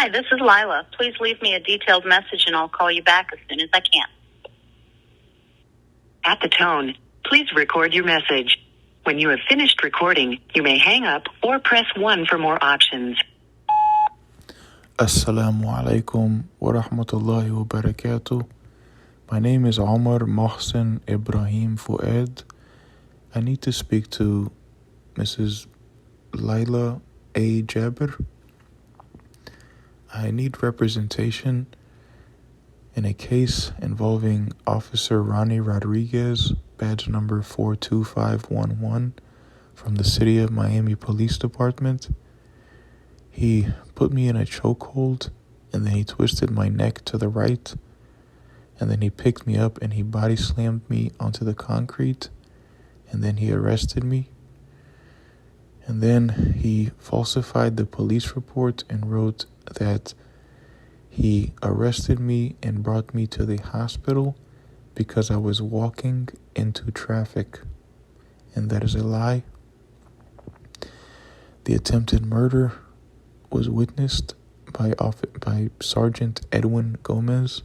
Hi, this is Lila. Please leave me a detailed message and I'll call you back as soon as I can. At the tone, please record your message. When you have finished recording, you may hang up or press 1 for more options. Assalamu alaikum wa rahmatullahi wa barakatuh. My name is Omar Mohsen Ibrahim Fuad. I need to speak to Mrs. Laila A. Jabir. I need representation in a case involving Officer Ronnie Rodriguez, badge number 42511, from the City of Miami Police Department. He put me in a chokehold, and then he twisted my neck to the right, and then he picked me up and he body slammed me onto the concrete, and then he arrested me. And then he falsified the police report and wrote that he arrested me and brought me to the hospital because I was walking into traffic. And that is a lie. The attempted murder was witnessed by Sergeant Edwin Gomez,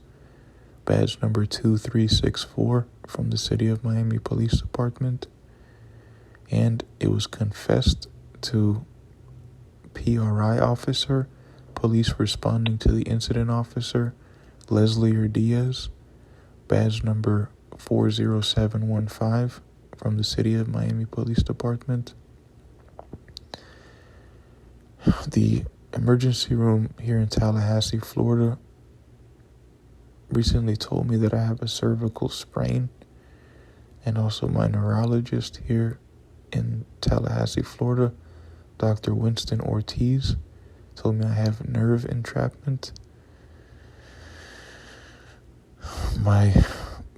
badge number 2364, from the City of Miami Police Department. And it was confessed to PRI officer, police responding to the incident officer, Leslie Diaz, badge number 40715, from the City of Miami Police Department. The emergency room here in Tallahassee, Florida, recently told me that I have a cervical sprain, and also my neurologist here in Tallahassee, Florida, Dr. Winston Ortiz, told me I have nerve entrapment. My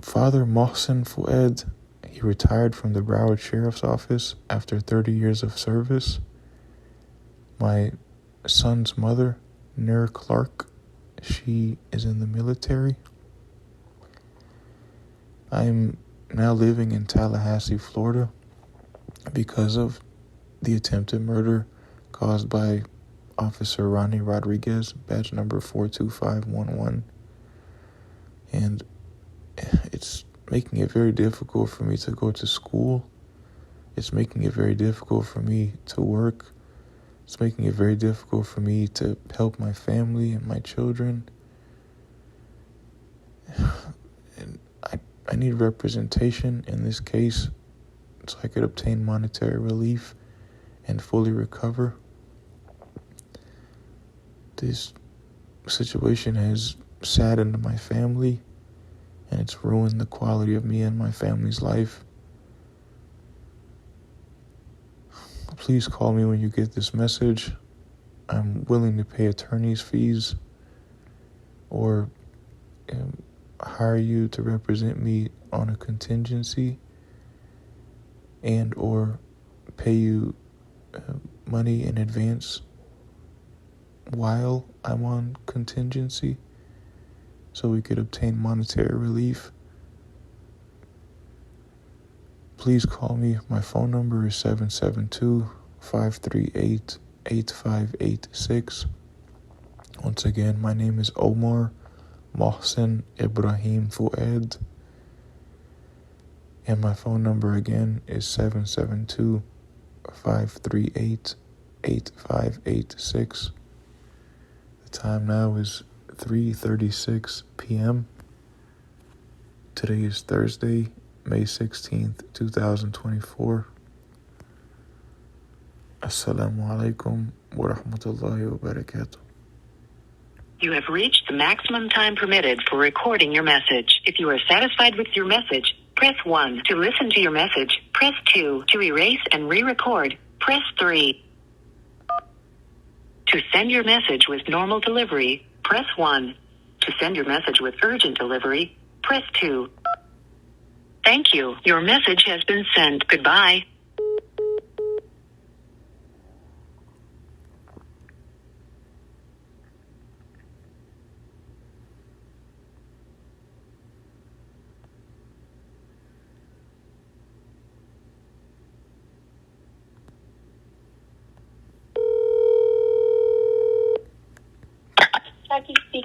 father, Mohsen Fuad, he retired from the Broward Sheriff's Office after 30 years of service. My son's mother, Nur Clark, she is in the military. I'm now living in Tallahassee, Florida, because of the attempted murder caused by Officer Ronnie Rodriguez, badge number 42511. And it's making it very difficult for me to go to school. It's making it very difficult for me to work. It's making it very difficult for me to help my family and my children. And I need representation in this case so I could obtain monetary relief and fully recover. This situation has saddened my family, and it's ruined the quality of me and my family's life. Please call me when you get this message. I'm willing to pay attorney's fees or hire you to represent me on a contingency, and or pay you money in advance while I'm on contingency so we could obtain monetary relief. Please call me. My phone number is 772-538-8586. Once again, my name is Omar Mohsen Ibrahim Fuad. And my phone number again is 772-538-8586. The time now is 3:36 p.m. Today is Thursday, May 16th, 2024. Assalamu alaikum wa rahmatullahi wa barakatuh. You have reached the maximum time permitted for recording your message. If you are satisfied with your message, press 1. To listen to your message, press 2. To erase and re-record, press 3. To send your message with normal delivery, press 1. To send your message with urgent delivery, press 2. Thank you. Your message has been sent. Goodbye.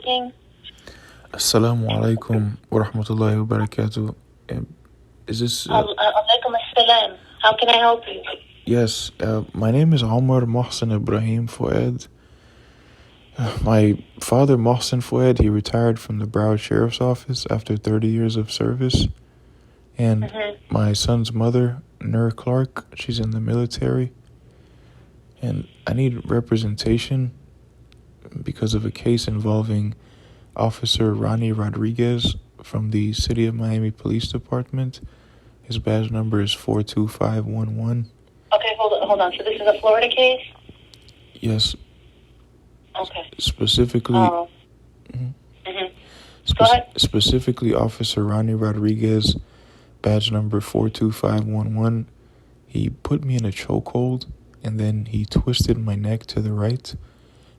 speaking. Assalamu alaikum wa rahmatullahi wa barakatuh. Is this... Alaikum assalam. How can I help you? yes, my name is Omar Mohsen Ibrahim Fouad. My father, Mohsen Fouad, he retired from the Broward Sheriff's Office after 30 years of service. And my son's mother, Nur Clark, she's in the military. And I need representation because of a case involving Officer Ronnie Rodriguez from the City of Miami Police Department. His badge number is 42511. Okay, hold on. So this is a Florida case? Yes. Okay. Specifically, Go ahead. specifically Officer Ronnie Rodriguez, badge number 42511. He put me in a chokehold, and then he twisted my neck to the right,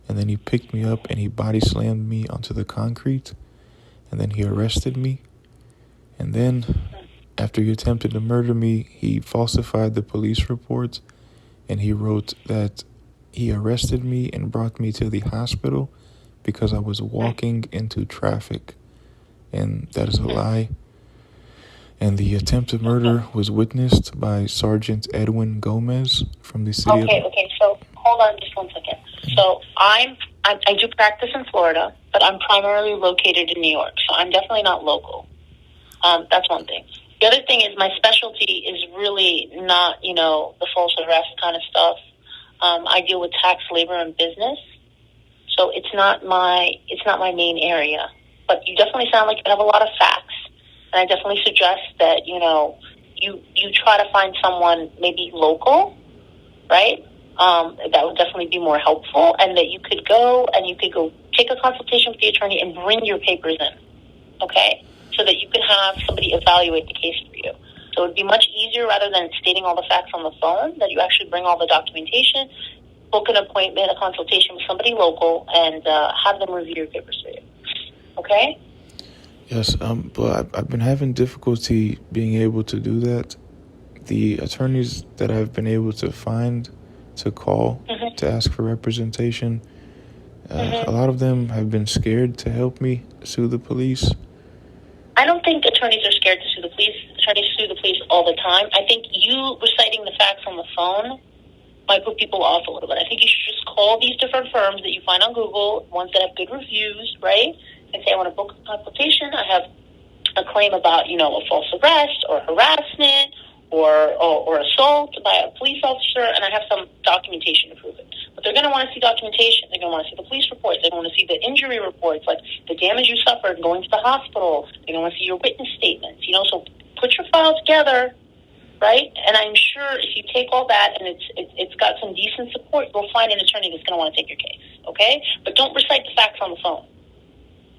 and then he picked me up and he body slammed me onto the concrete, and then he arrested me. And then, after he attempted to murder me, he falsified the police reports, and he wrote that he arrested me and brought me to the hospital because I was walking into traffic. And that is a lie. And the attempted murder was witnessed by Sergeant Edwin Gomez from the city Okay, so hold on just 1 second. So I do practice in Florida, but I'm primarily located in New York, so I'm definitely not local. That's one thing. The other thing is my specialty is really not, the false arrest kind of stuff. I deal with tax, labor, and business, so it's not my main area. But you definitely sound like you have a lot of facts, and I definitely suggest that you try to find someone maybe local, right? That would definitely be more helpful, and that you could go take a consultation with the attorney and bring your papers in, okay? So that you can have somebody evaluate the case for you. So it would be much easier rather than stating all the facts on the phone, that you actually bring all the documentation, book an appointment, a consultation with somebody local, and have them review your papers for you. Okay? Yes, but I've been having difficulty being able to do that. The attorneys that I've been able to find to call to ask for representation, a lot of them have been scared to help me sue the police. I don't think attorneys are scared to sue the police. Attorneys sue the police all the time. I think you reciting the facts on the phone might put people off a little bit. I think you should just call these different firms that you find on Google, ones that have good reviews, right? And say, I want to book a consultation. I have a claim about, a false arrest or harassment or assault by a police officer, and I have some documentation to prove it. But they're going to want to see documentation. They're going to want to see the police reports. They're going to want to see the injury reports, like the damage you suffered going to the hospital. They're going to want to see your witness statements. So put your file together, right? And I'm sure if you take all that and it's got some decent support, you'll find an attorney that's going to want to take your case, okay? But don't recite the facts on the phone.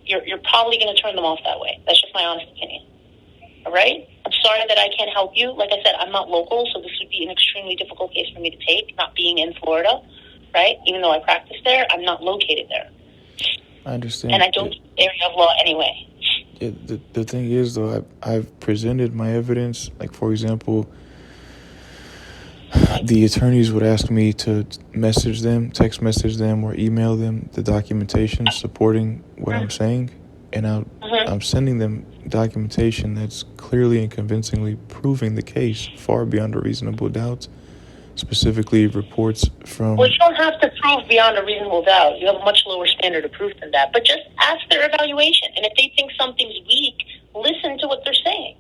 You're probably going to turn them off that way. That's just my honest opinion. All right? I'm sorry that I can't help you. Like I said, I'm not local, so this would be an extremely difficult case for me to take, not being in Florida, right? Even though I practice there, I'm not located there. I understand. And I don't do the area of law anyway. Yeah, the thing is, though, I've presented my evidence. Like, for example, the attorneys would ask me to text message them, or email them the documentation supporting what I'm saying. And I'm sending them documentation that's clearly and convincingly proving the case far beyond a reasonable doubt. Specifically, reports from... Well, you don't have to prove beyond a reasonable doubt. You have a much lower standard of proof than that. But just ask their evaluation. And if they think something's weak, listen to what they're saying.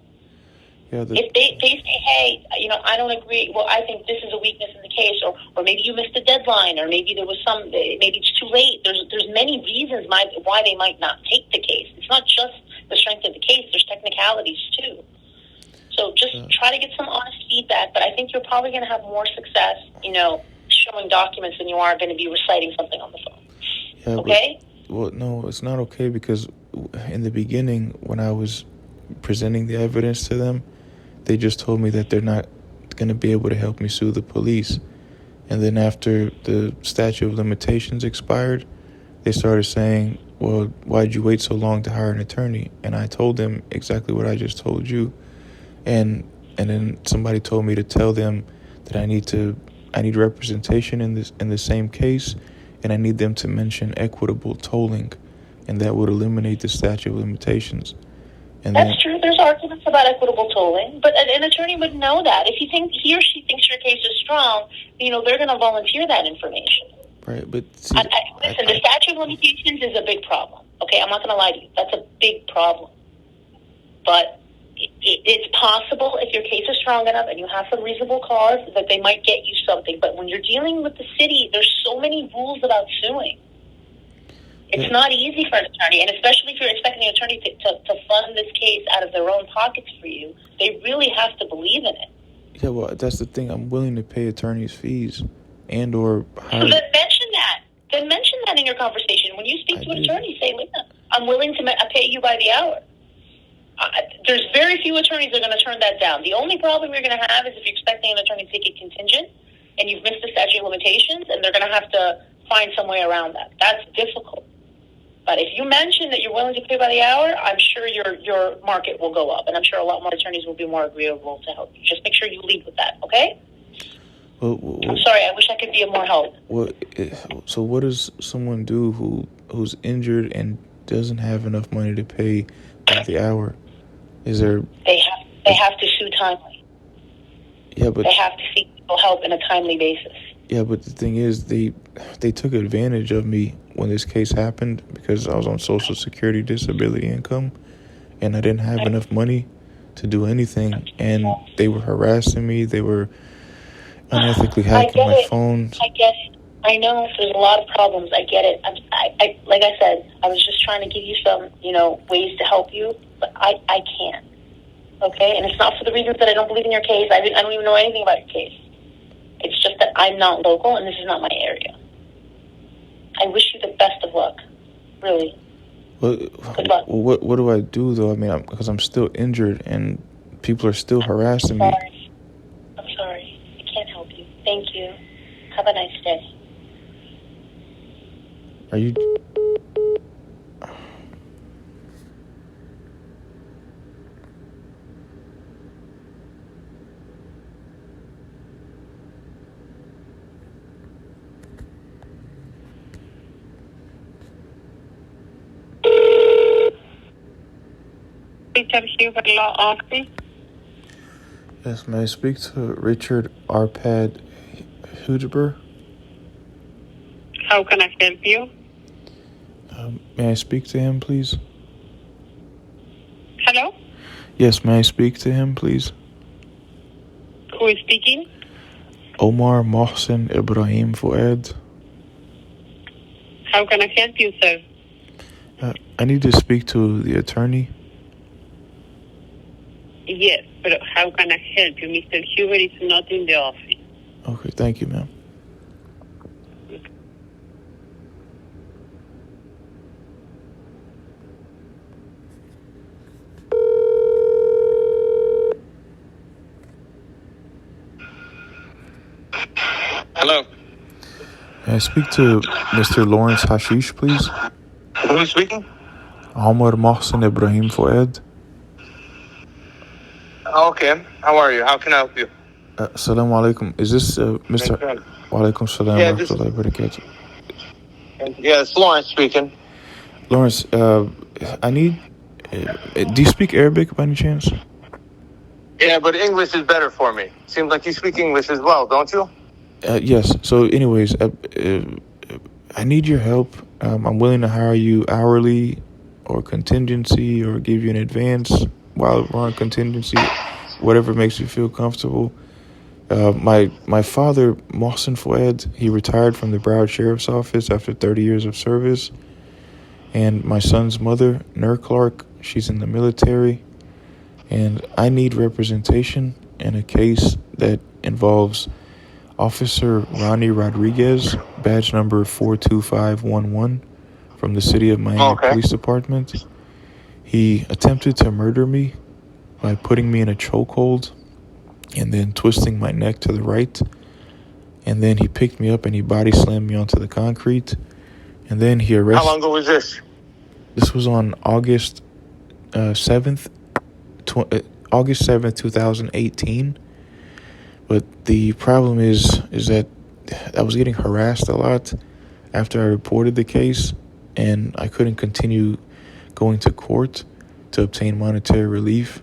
Yeah, if they say, hey, I don't agree, well, I think this is a weakness in the case, or maybe you missed a deadline, or maybe there was maybe it's too late. There's many reasons why they might not take the case. It's not just the strength of the case. There's technicalities, too. So just try to get some honest feedback, but I think you're probably going to have more success, showing documents than you are going to be reciting something on the phone. Yeah, okay? Well, no, it's not okay, because in the beginning, when I was presenting the evidence to them, they just told me that they're not going to be able to help me sue the police. And then after the statute of limitations expired, they started saying, well, why'd you wait so long to hire an attorney? And I told them exactly what I just told you. And then somebody told me to tell them that I need representation in the same case, and I need them to mention equitable tolling, and that would eliminate the statute of limitations. And That's true. There's arguments about equitable tolling, but an attorney would know that. If he or she thinks your case is strong, they're going to volunteer that information. Right, but see, listen, the statute of limitations is a big problem. Okay, I'm not going to lie to you. That's a big problem. But it's possible if your case is strong enough and you have some reasonable cause that they might get you something. But when you're dealing with the city, there's so many rules about suing. It's not easy for an attorney, and especially if you're expecting an attorney to fund this case out of their own pockets for you, they really have to believe in it. Yeah, well, that's the thing. I'm willing to pay attorneys' fees and or hire. So then mention that. Then mention that in your conversation. When you speak to an attorney, say, listen, I'm willing to pay you by the hour. There's very few attorneys that are going to turn that down. The only problem you're going to have is if you're expecting an attorney to take it contingent and you've missed the statute of limitations, and they're going to have to find some way around that. That's difficult. But if you mention that you're willing to pay by the hour, I'm sure your market will go up, and I'm sure a lot more attorneys will be more agreeable to help you. Just make sure you lead with that, okay? Well, I'm sorry. I wish I could be of more help. Well, so what does someone do who's injured and doesn't have enough money to pay by the hour? Is there? They have to sue timely. Yeah, but they have to seek legal help in a timely basis. Yeah, but the thing is, they took advantage of me when this case happened because I was on Social Security disability income, and I didn't have enough money to do anything, and they were harassing me. They were unethically hacking my phone. I get it. I know there's a lot of problems. I get it. I like I said, I was just trying to give you some, ways to help you, but I can't. Okay, and it's not for the reasons that I don't believe in your case. I don't even know anything about your case. It's just that I'm not local and this is not my area. I wish you the best of luck. Really. Good luck. What do I do though? I mean, because I'm still injured and people are still harassing me. I'm sorry. I can't help you. Thank you. Have a nice day. Are you? Law office. Yes, may I speak to Richard Arpad Hugeber? How can I help you? May I speak to him, please? Hello? Yes, may I speak to him, please? Who is speaking? Omar Mohsen Ibrahim Fuad. How can I help you, sir? I need to speak to the attorney. Yes, but how can I help you? Mr. Huber is not in the office. Okay, thank you, ma'am. Hello. May I speak to Mr. Lawrence Hashish, please? Who is speaking? Omar Mohsen Ibrahim Fuad. Okay. How are you? How can I help you? Assalamu alaikum. Is this Mr. Wa alaikum salam wa rahmatullahi wa barakatuh. Yeah, it's Lawrence speaking. Lawrence, I need... do you speak Arabic by any chance? Yeah, but English is better for me. Seems like you speak English as well, don't you? Yes. So anyways, I need your help. I'm willing to hire you hourly or contingency or give you an advance while we're on contingency, whatever makes you feel comfortable. My father, Mohsen Fuad, he retired from the Broward Sheriff's Office after 30 years of service. And my son's mother, Nur Clark, she's in the military. And I need representation in a case that involves Officer Ronnie Rodriguez, badge number 42511, from the City of Miami Police Department. He attempted to murder me by putting me in a chokehold and then twisting my neck to the right. And then he picked me up and he body slammed me onto the concrete. And then he arrested... How long ago was this? This was on August 7th, 2018. But the problem is that I was getting harassed a lot after I reported the case. and I couldn't continue going to court to obtain monetary relief.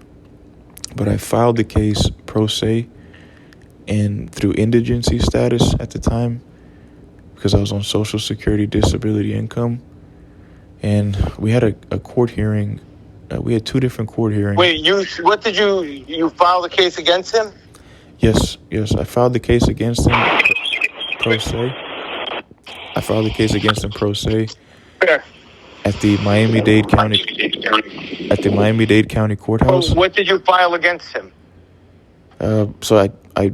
But I filed the case pro se and through indigency status at the time because I was on Social Security disability income. And we had a court hearing. We had 2 different court hearings. Wait, you filed a case against him? Yes, I filed the case against him pro se. I filed the case against him pro se Fair. at the Miami-Dade County Courthouse. Oh, what did you file against him? So I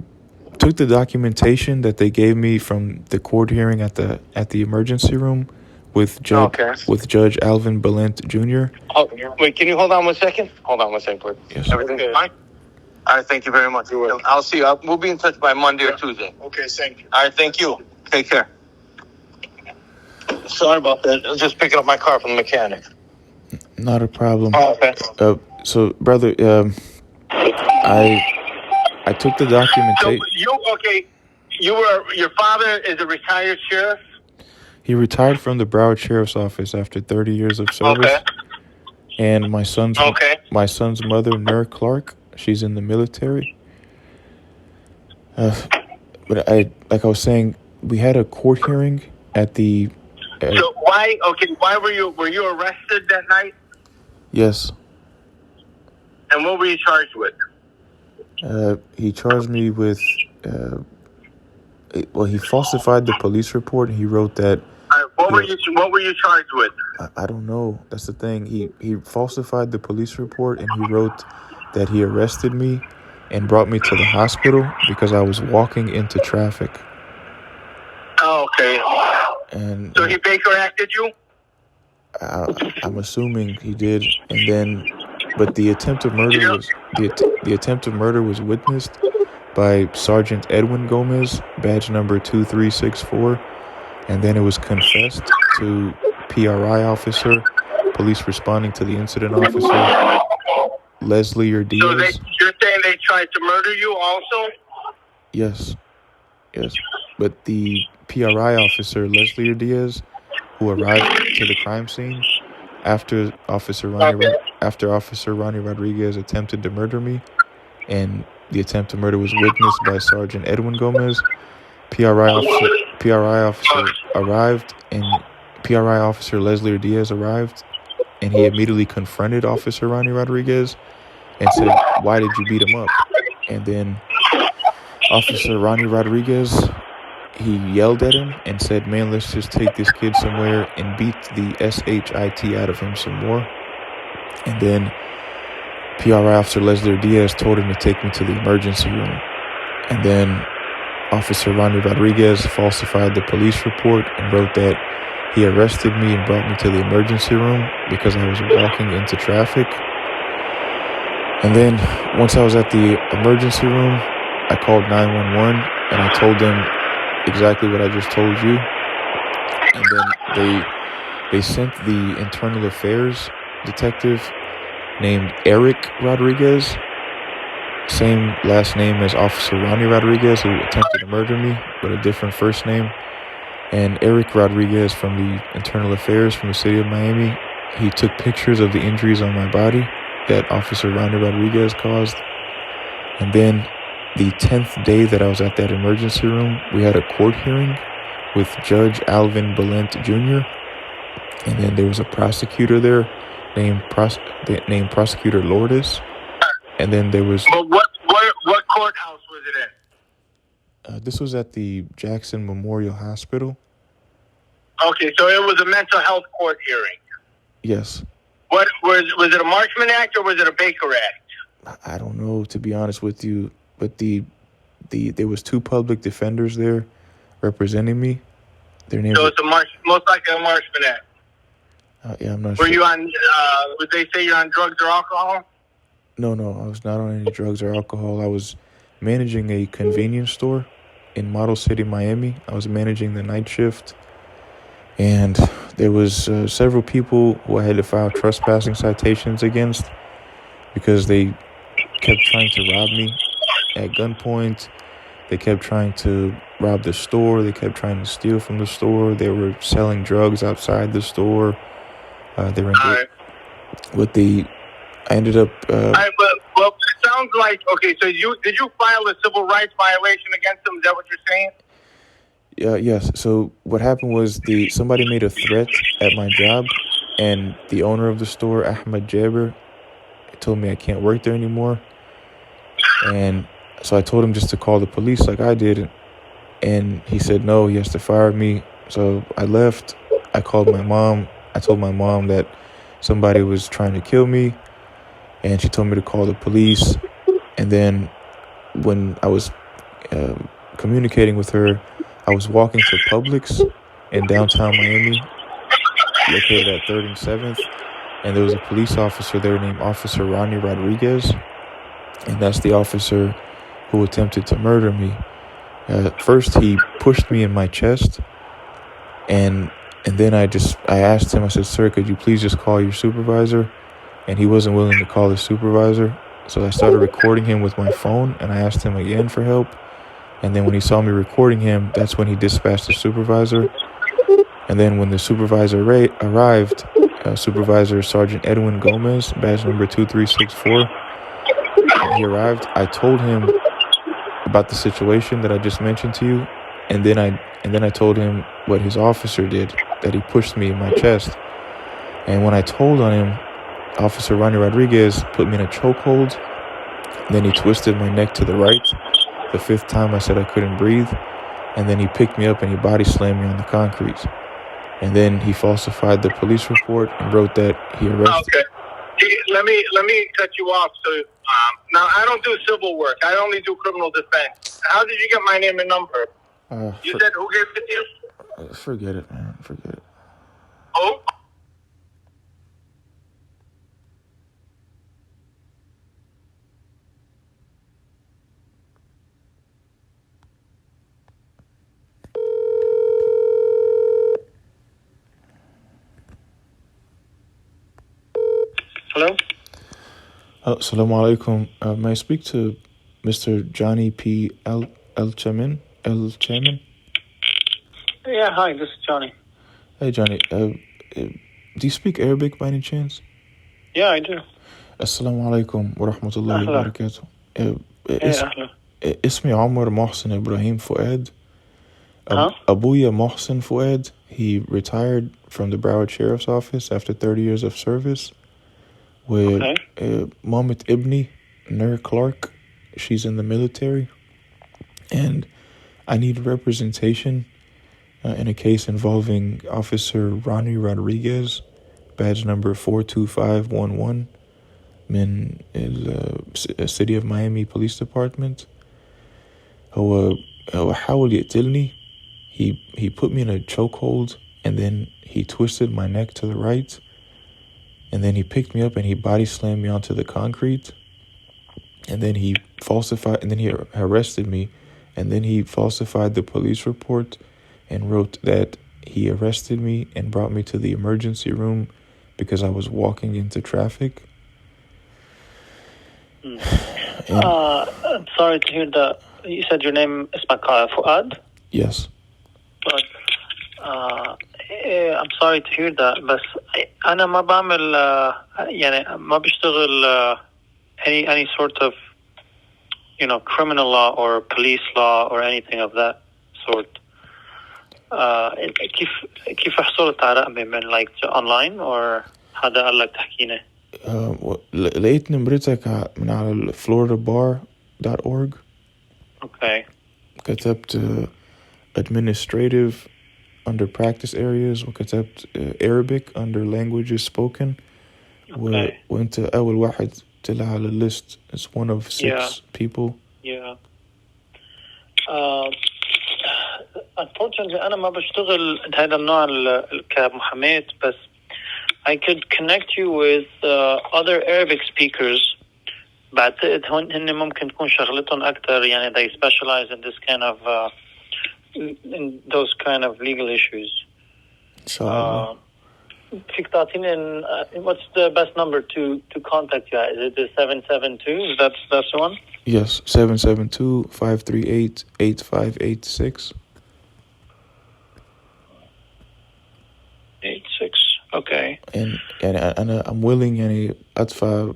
took the documentation that they gave me from the court hearing at the emergency room with Judge Alvin Balent Jr. Oh, wait, can you hold on one second? Hold on one second, please. Yes. Everything's fine? All right, thank you very much. I'll see you. We'll be in touch by Monday or Tuesday. Okay, thank you. All right, thank you. Take care. Sorry about that. I was just picking up my car from the mechanic. Not a problem. Oh, okay. So, brother, I took the documentation. So your father is a retired sheriff? He retired from the Broward Sheriff's Office after 30 years of service. Okay. And my son's mother, Nur Clark, she's in the military. But like I was saying, we had a court hearing at the. So why were you arrested that night? Yes. And what were you charged with? He charged me with. He falsified the police report. And he wrote that. What were you charged with? I don't know. That's the thing. He falsified the police report and he wrote that he arrested me and brought me to the hospital because I was walking into traffic. Oh, okay. And so he Baker acted you? I'm assuming he did. And then, but the attempt of murder was the attempt of murder was witnessed by Sergeant Edwin Gomez, badge number 2364. And then it was confessed to PRI officer, police responding to the incident officer, Leslie Diaz. So you're saying they tried to murder you also? Yes. But the PRI officer, Leslie Diaz, who arrived to the crime scene after Officer Ronnie Rodriguez attempted to murder me, and the attempt to murder was witnessed by Sergeant Edwin Gomez, PRI officer arrived, and PRI officer Leslie Diaz arrived, and he immediately confronted Officer Ronnie Rodriguez and said, "Why did you beat him up?" And then Officer Ronnie Rodriguez, he yelled at him and said, "Man, let's just take this kid somewhere," and beat the SHIT out of him some more. And then PRI officer Leslie Diaz told him to take me to the emergency room. And then Officer Ronnie Rodriguez falsified the police report and wrote that he arrested me and brought me to the emergency room because I was walking into traffic. And then once I was at the emergency room, I called 911 and I told them exactly what I just told you. And then they sent the internal affairs detective named Eric Rodriguez, same last name as Officer Ronnie Rodriguez, who attempted to murder me, but a different first name. And Eric Rodriguez from the Internal Affairs from the city of Miami, he took pictures of the injuries on my body that Officer Ronnie Rodriguez caused. And then the 10th day that I was at that emergency room, we had a court hearing with Judge Alvin Balent Jr. And then there was a prosecutor there named Prosecutor Lourdes. And then there was... But what courthouse was it in? This was at the Jackson Memorial Hospital. Okay, so it was a mental health court hearing. Yes. What was it a Marksman Act or was it a Baker Act? I don't know, to be honest with you, but there was 2 public defenders there representing me. Their names. So it's most likely a Marksman Act. Yeah, I'm not sure. Were you on? Would they say you're on drugs or alcohol? No, I was not on any drugs or alcohol. I was managing a convenience store in Model City, Miami. I was managing the night shift. And there was several people who I had to file trespassing citations against because they kept trying to rob me at gunpoint. They kept trying to rob the store. They kept trying to steal from the store. They were selling drugs outside the store. They were I ended up. Well, it sounds like okay. So did you file a civil rights violation against them? Is that what you're saying? Yes. So what happened was somebody made a threat at my job, and the owner of the store, Ahmed Jaber, told me I can't work there anymore. And so I told him just to call the police like I did, and he said no, he has to fire me. So I left. I called my mom. I told my mom that somebody was trying to kill me, and she told me to call the police. And then when I was communicating with her, I was walking to Publix in downtown Miami, located at 3rd and 7th, and there was a police officer there named Officer Ronnie Rodriguez, and that's the officer who attempted to murder me. First, he pushed me in my chest, and then I asked him, I said, "Sir, could you please just call your supervisor?" And he wasn't willing to call his supervisor, so I started recording him with my phone, and I asked him again for help. And then when he saw me recording him, that's when he dispatched the supervisor. And then when the supervisor arrived, Supervisor Sergeant Edwin Gomez, badge number 2364, he arrived. I told him about the situation that I just mentioned to you, and then I told him what his officer did, that he pushed me in my chest. And when I told on him, Officer Ronnie Rodriguez put me in a chokehold. Then he twisted my neck to the right. The 5th time I said I couldn't breathe, and then he picked me up and he body slammed me on the concrete. And then he falsified the police report and wrote that he arrested. Okay, let me cut you off. So now I don't do civil work. I only do criminal defense. How did you get my name and number? You said who gave it to you? Forget it, man. Forget it. Oh. Hello? Assalamu alaikum. May I speak to Mr. Johnny P. El-Chamin? Yeah, hi, this is Johnny. Hey, Johnny. Do you speak Arabic by any chance? Yeah, I do. Assalamu alaikum wa rahmatullahi wa barakatuh. اسمي عمر محسن إبراهيم فؤاد. أبويا محسن فؤاد. He retired from the Broward Sheriff's Office after 30 years of service. With Mamat Ibni, Nur Clark, she's in the military, and I need representation in a case involving Officer Ronnie Rodriguez, badge number 42511, من City of Miami Police Department. هو حاول يقتلني. He put me in a chokehold, and then he twisted my neck to the right. And then he picked me up and he body slammed me onto the concrete. And then he arrested me. And then he falsified the police report and wrote that he arrested me and brought me to the emergency room because I was walking into traffic. I'm sorry to hear that. You said your name is Fuad? Yes. But I'm sorry to hear that, بس أنا ما بعمل يعني ما بشتغل any sort of criminal law or police law or anything of that sort. كيف حصلت على رقمي من online or حدا قال لك تحكيني؟ لقيت نمرتك من على floridabar.org. Okay. كتبت administrative under practice areas, وكتبت Arabic under languages spoken. Okay. وانت أول واحد طلع على list. It's one of 6 people. Yeah. Unfortunately أنا ما بشتغل هذا النوع كمحاماة, بس I could connect you with other Arabic speakers. بعتقد هن ممكن تكون شغلتهم أكتر, يعني they specialize in this kind of in those kind of legal issues. فيك تعطيني what's the best number to contact you at? Is it the 772? That's the one? Yes, 772-538-8586. 86. Okay. And I'm willing يعني أدفع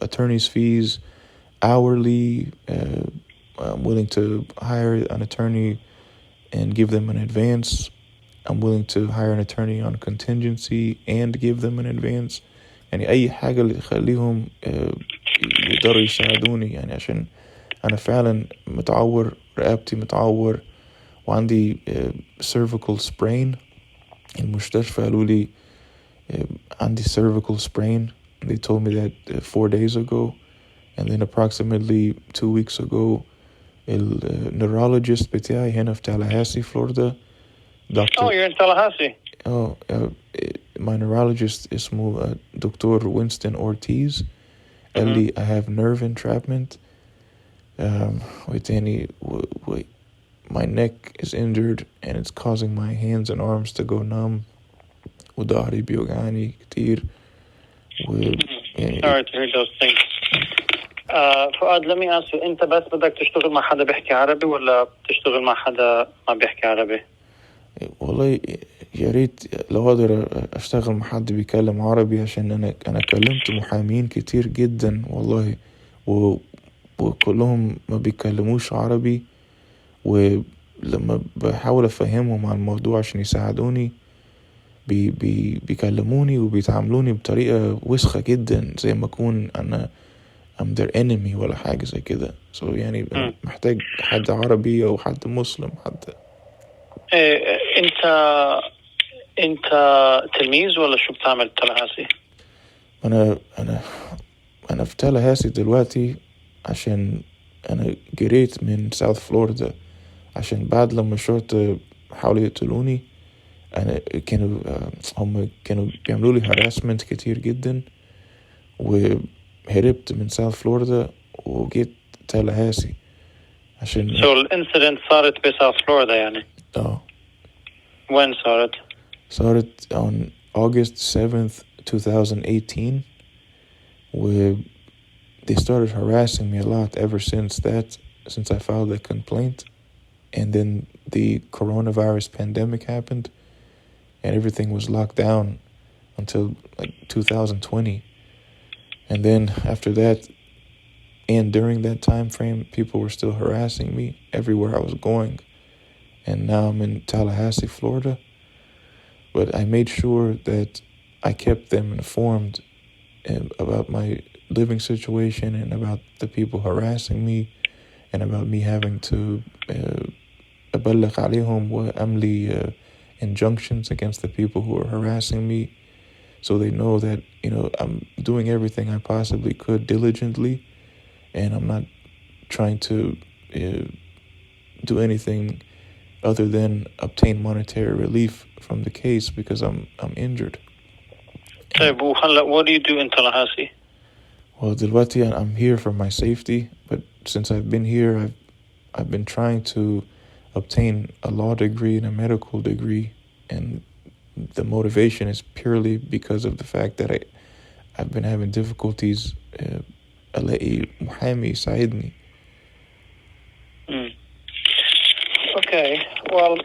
attorney's fees hourly. I'm willing to hire an attorney and give them an advance. I'm willing to hire an attorney on contingency and give them an advance. يعني أي حاجة اللي تخليهم يقدروا يساعدوني، يعني عشان أنا فعلا متعور، رقبتي متعور، وعندي cervical sprain. المستشفى قالوا لي عندي cervical sprain. They told me that 4 days ago. And then approximately 2 weeks ago, neurologist بتاعي هنا في Tallahassee, Florida. Oh, you're in Tallahassee. Oh, my neurologist اسمه Dr. Winston Ortiz. قال لي I have nerve entrapment. Wait, my neck is injured and it's causing my hands and arms to go numb. وظهري بيوجعني كتير. Sorry to hear those things. فؤاد, let me ask you, انت بس بدك تشتغل مع حدا بيحكي عربي ولا بتشتغل مع حدا ما بيحكي عربي؟ والله يا ريت لو اقدر اشتغل مع حد بيتكلم عربي، عشان انا كلمت محامين كتير جدا والله، وكلهم ما بيتكلموش عربي، ولما بحاول افهمهم عن الموضوع عشان يساعدوني بيكلموني وبيتعاملوني بطريقة وسخة جدا، زي ما اكون انا I'm their enemy ولا حاجة زي كده. يعني محتاج حد عربي او حد مسلم، حد. انت تلميذ ولا شو بتعمل بتالهاسي؟ انا في تالهاسي دلوقتي عشان انا جريت من ساوث فلوريدا، عشان بعد لما الشرطة حاولوا يقتلوني هم كانوا بيعملوا لي harassment كتير جدا، وهربت من ساوث فلوريدا وجيت تالهاسي عشان الانسيدنت صارت بساوث فلوريدا يعني؟ When صارت؟ صارت on August 7th, 2018. They started harassing me a lot ever since I filed that complaint. And then the coronavirus pandemic happened and everything was locked down until like 2020. And then after that, and during that time frame, people were still harassing me everywhere I was going. And now I'm in Tallahassee, Florida. But I made sure that I kept them informed about my living situation and about the people harassing me and about me having to أبلغ عليهم وأملي injunctions against the people who are harassing me, so they know that I'm doing everything I possibly could diligently, and I'm not trying to do anything other than obtain monetary relief from the case because I'm injured. What do you do in Tallahassee? Well, دلوقتي I'm here for my safety, but since I've been here, I've been trying to obtain a law degree and a medical degree, and the motivation is purely because of the fact that I've been having difficulties ألاقي محامي يساعدني. Okay, well,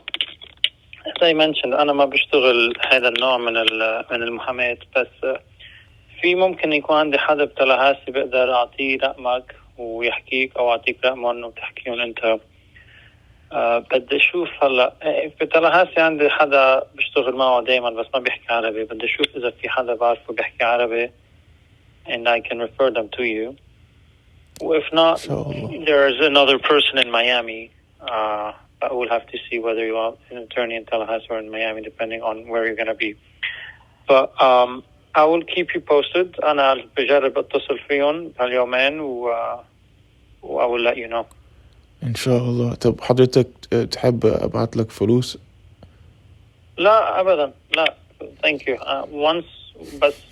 as I mentioned, أنا ما بشتغل هذا النوع من المحاماة، بس في ممكن يكون عندي حدا بتالهاسي بقدر أعطيه رقمك ويحكيك، أو أعطيك رقمهم وتحكيهم أنت. بدي أشوف هلا بتالهاسي عندي حدا بشتغل معه دايما بس ما بيحكي عربي. بدي أشوف إذا في حدا بعرفه بيحكي عربي and I can refer them to you. If not, there's another person in Miami. I will have to see whether you want an attorney in Tallahassee or in Miami, depending on where you're going to be. But I will keep you posted. أنا بجرب أتصل فيهم هاليومين I will let you know. إن شاء الله. طب حضرتك تحب أبعت لك فلوس؟ لا أبدا لا. Thank you. Once بس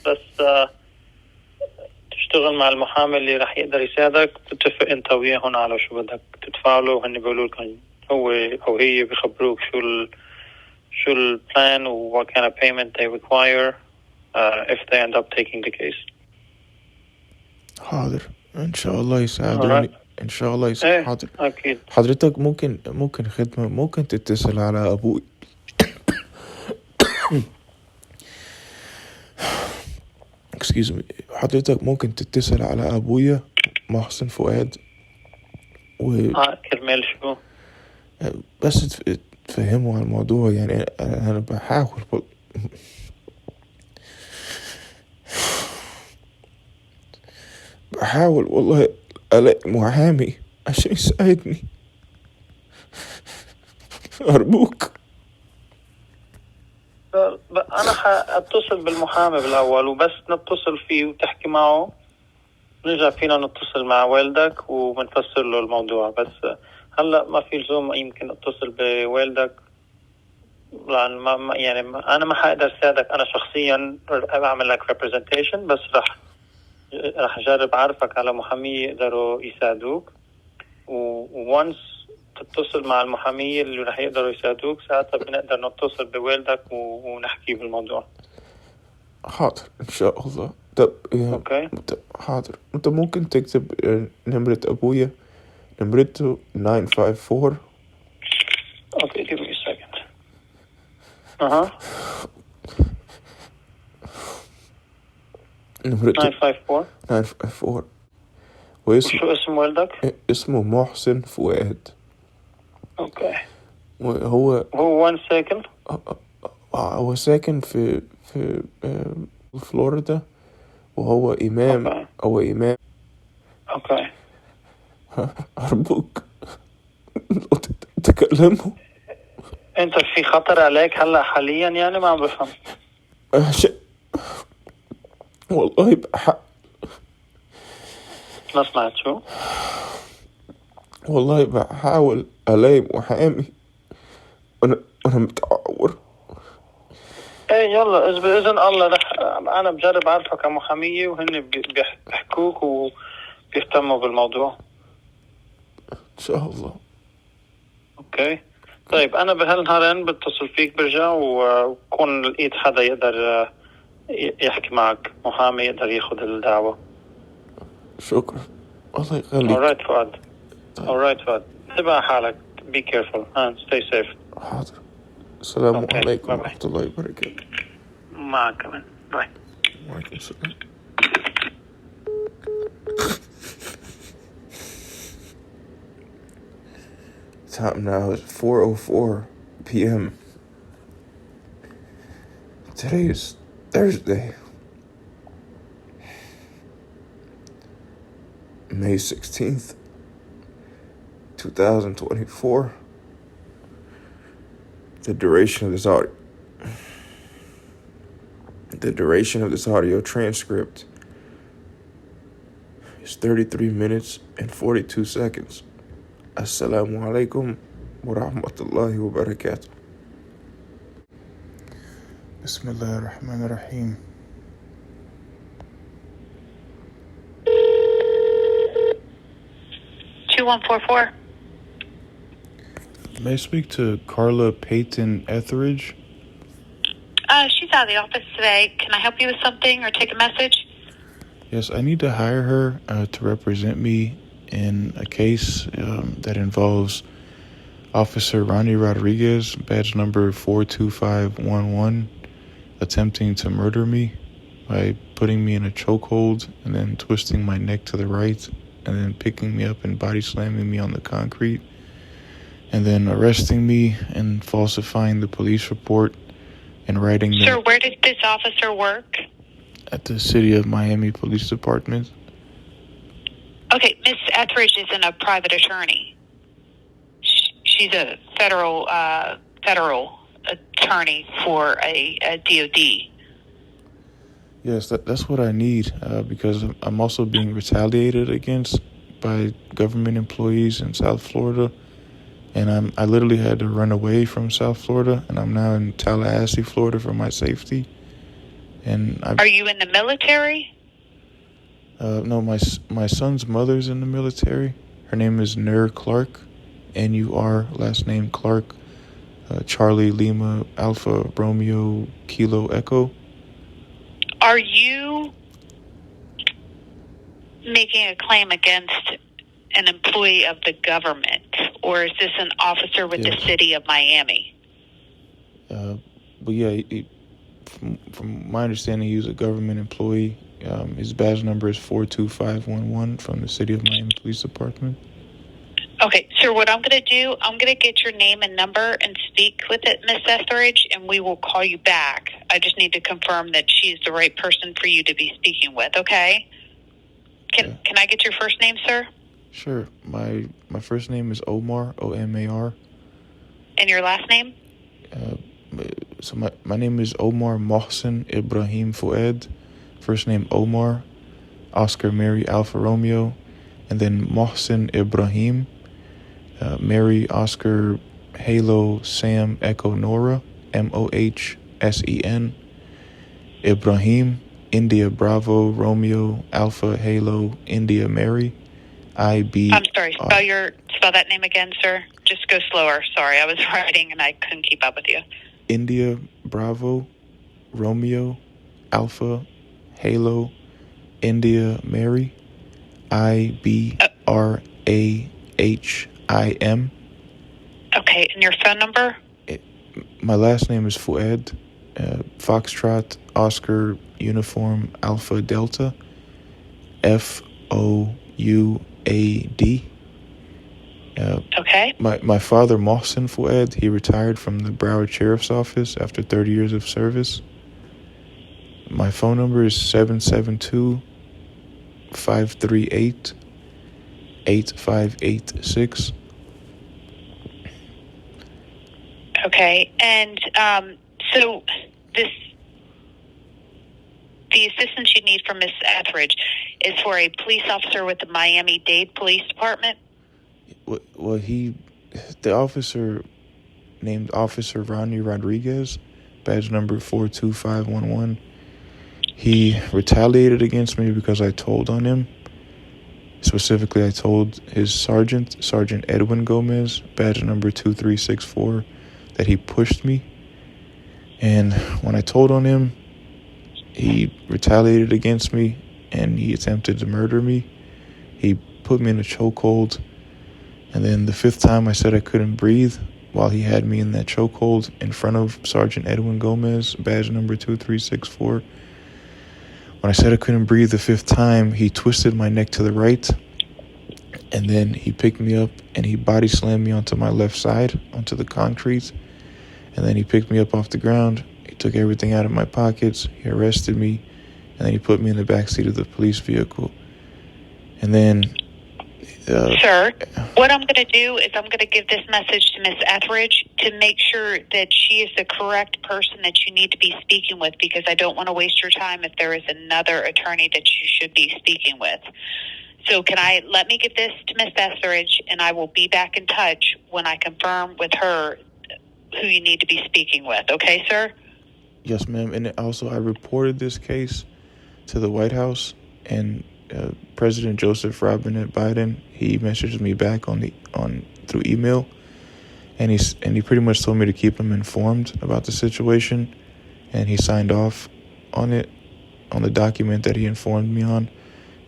تشتغل مع المحامي اللي راح يقدر يساعدك، تتفق أنت وياهم على شو بدك تدفع له، وهن بيقولوا لك هو أو هي بيخبروك شو البلان و what kind of payment they require if they end up taking the case. حاضر إن شاء الله يساعدوني. ان شاء الله ايه حاضر. اكيد. حضرتك ممكن خدمة، ممكن تتصل على ابوي. excuse me. حضرتك ممكن تتصل على ابويا محسن فؤاد كرمال شو؟ بس تفهموا على الموضوع. يعني انا بحاول والله الاقي محامي عشان يساعدني. ارجوك. انا حاتصل بالمحامي بالاول، وبس نتصل فيه وتحكي معه نرجع فينا نتصل مع والدك وبنفسر له الموضوع. بس هلا ما في لزوم يمكن اتصل بوالدك، لان انا ما حقدر ساعدك انا شخصيا اعمل لك representation، بس رح اجرب اعرفك على محامية يقدروا يساعدوك، وونس تتصل مع المحامية اللي رح يقدروا يساعدوك ساعتها بنقدر نتصل بوالدك ونحكي بالموضوع. حاضر ان شاء الله. طب اوكي حاضر. انت ممكن تكتب نمرة ابويا، نمرته 954. اوكي give me a second. 954. وشو اسم والدك؟ اسمه محسن فؤاد. اوكي. هو 1 second. هو ساكن في فلوريدا، وهو إمام. أوكي. هو إمام. اوكي. أرجوك تكلمه. انت في خطر عليك هلا حاليا؟ يعني ما عم بفهم. والله بحق. ما سمعت شو؟ والله بحاول ألاقي محامي وأنا متعور. ايه يلا بإذن الله انا بجرب اعرفك على محامية وهن بيحكوك وبيهتموا بالموضوع ان شاء الله. اوكي طيب، انا بهالنهارين بتصل فيك برجع وكون لقيت حدا يقدر يحكي معك، محامي يقدر ياخد الدعوة. شكرا الله يخليك. alright فؤاد. alright فؤاد، تبع حالك. be careful and stay safe. حاضر. السلام عليكم ورحمة الله وبركاته. معك كمان. باي. وعليكم السلام. Time now is 4:04 p.m. Today is Thursday, May 16th, 2024. The duration of this audio transcript is 33 minutes and 42 seconds. Assalamu alaikum wa rahmatullahi wa barakatuh. Bismillah ar-Rahman ar-Rahim. May I speak to Carla Payton Etheridge? She's out of the office today. Can I help you with something or take a message? Yes, I need to hire her to represent me in a case that involves Officer Ronnie Rodriguez, badge number 42511, attempting to murder me by putting me in a chokehold and then twisting my neck to the right and then picking me up and body slamming me on the concrete and then arresting me and falsifying the police report and writing... Sir, where did this officer work? At the City of Miami Police Department. Okay, Miss Etheridge isn't a private attorney. She's a federal attorney for a DOD. Yes, that's what I need because I'm also being retaliated against by government employees in South Florida. And I literally had to run away from South Florida, and I'm now in Tallahassee, Florida for my safety. And Are you in the military? No, my son's mother's in the military. Her name is Nur Clark, N-U-R, last name Clark, Charlie Lima Alpha Romeo Kilo Echo. Are you making a claim against an employee of the government, or is this an officer with the city of Miami? But yeah, from my understanding, he's a government employee. His badge number is 42511 from the City of Miami Police Department. Okay, sir, what I'm going to do, I'm going to get your name and number and speak with it, Miss Etheridge, and we will call you back. I just need to confirm that she's the right person for you to be speaking with, okay? Can I get your first name, sir? Sure. My first name is Omar, Omar. And your last name? So my name is Omar Mohsen Ibrahim Fuad. First name Omar, Oscar Mary Alpha Romeo, and then Mohsen Ibrahim, Mary Oscar Halo Sam Echo Nora, Mohsen, Ibrahim, India Bravo Romeo Alpha Halo India Mary, IB. I'm sorry, spell that name again, sir. Just go slower. Sorry, I was writing and I couldn't keep up with you. India Bravo Romeo Alpha Halo India Mary, IBRAHIM. Okay, and your phone number? My last name is Fuad, Foxtrot Oscar Uniform Alpha Delta, FOUAD. Okay. My father, Mohsen Fuad, he retired from the Broward Sheriff's Office after 30 years of service. My phone number is 772-538-8586. Okay, and so the assistance you need from Miss Etheridge is for a police officer with the Miami-Dade Police Department? Well, the officer named Officer Ronnie Rodriguez, badge number 42511, he retaliated against me because I told on him. Specifically, I told his Sergeant Edwin Gomez, badge number 2364, that he pushed me. And when I told on him, he retaliated against me and he attempted to murder me. He put me in a chokehold. And then the fifth time I said I couldn't breathe while he had me in that chokehold in front of Sergeant Edwin Gomez, badge number 2364. When I said I couldn't breathe the fifth time, he twisted my neck to the right, and then he picked me up and he body slammed me onto my left side, onto the concrete, and then he picked me up off the ground. He took everything out of my pockets, he arrested me, and then he put me in the backseat of the police vehicle. And then... Sir, what I'm going to do is I'm going to give this message to Miss Etheridge to make sure that she is the correct person that you need to be speaking with, because I don't want to waste your time if there is another attorney that you should be speaking with. So let me give this to Miss Etheridge, and I will be back in touch when I confirm with her who you need to be speaking with. Okay, sir? Yes, ma'am. And also, I reported this case to the White House, and President Joseph Robinette Biden, he messaged me back through email, and he pretty much told me to keep him informed about the situation, and he signed off on it, on the document that he informed me on,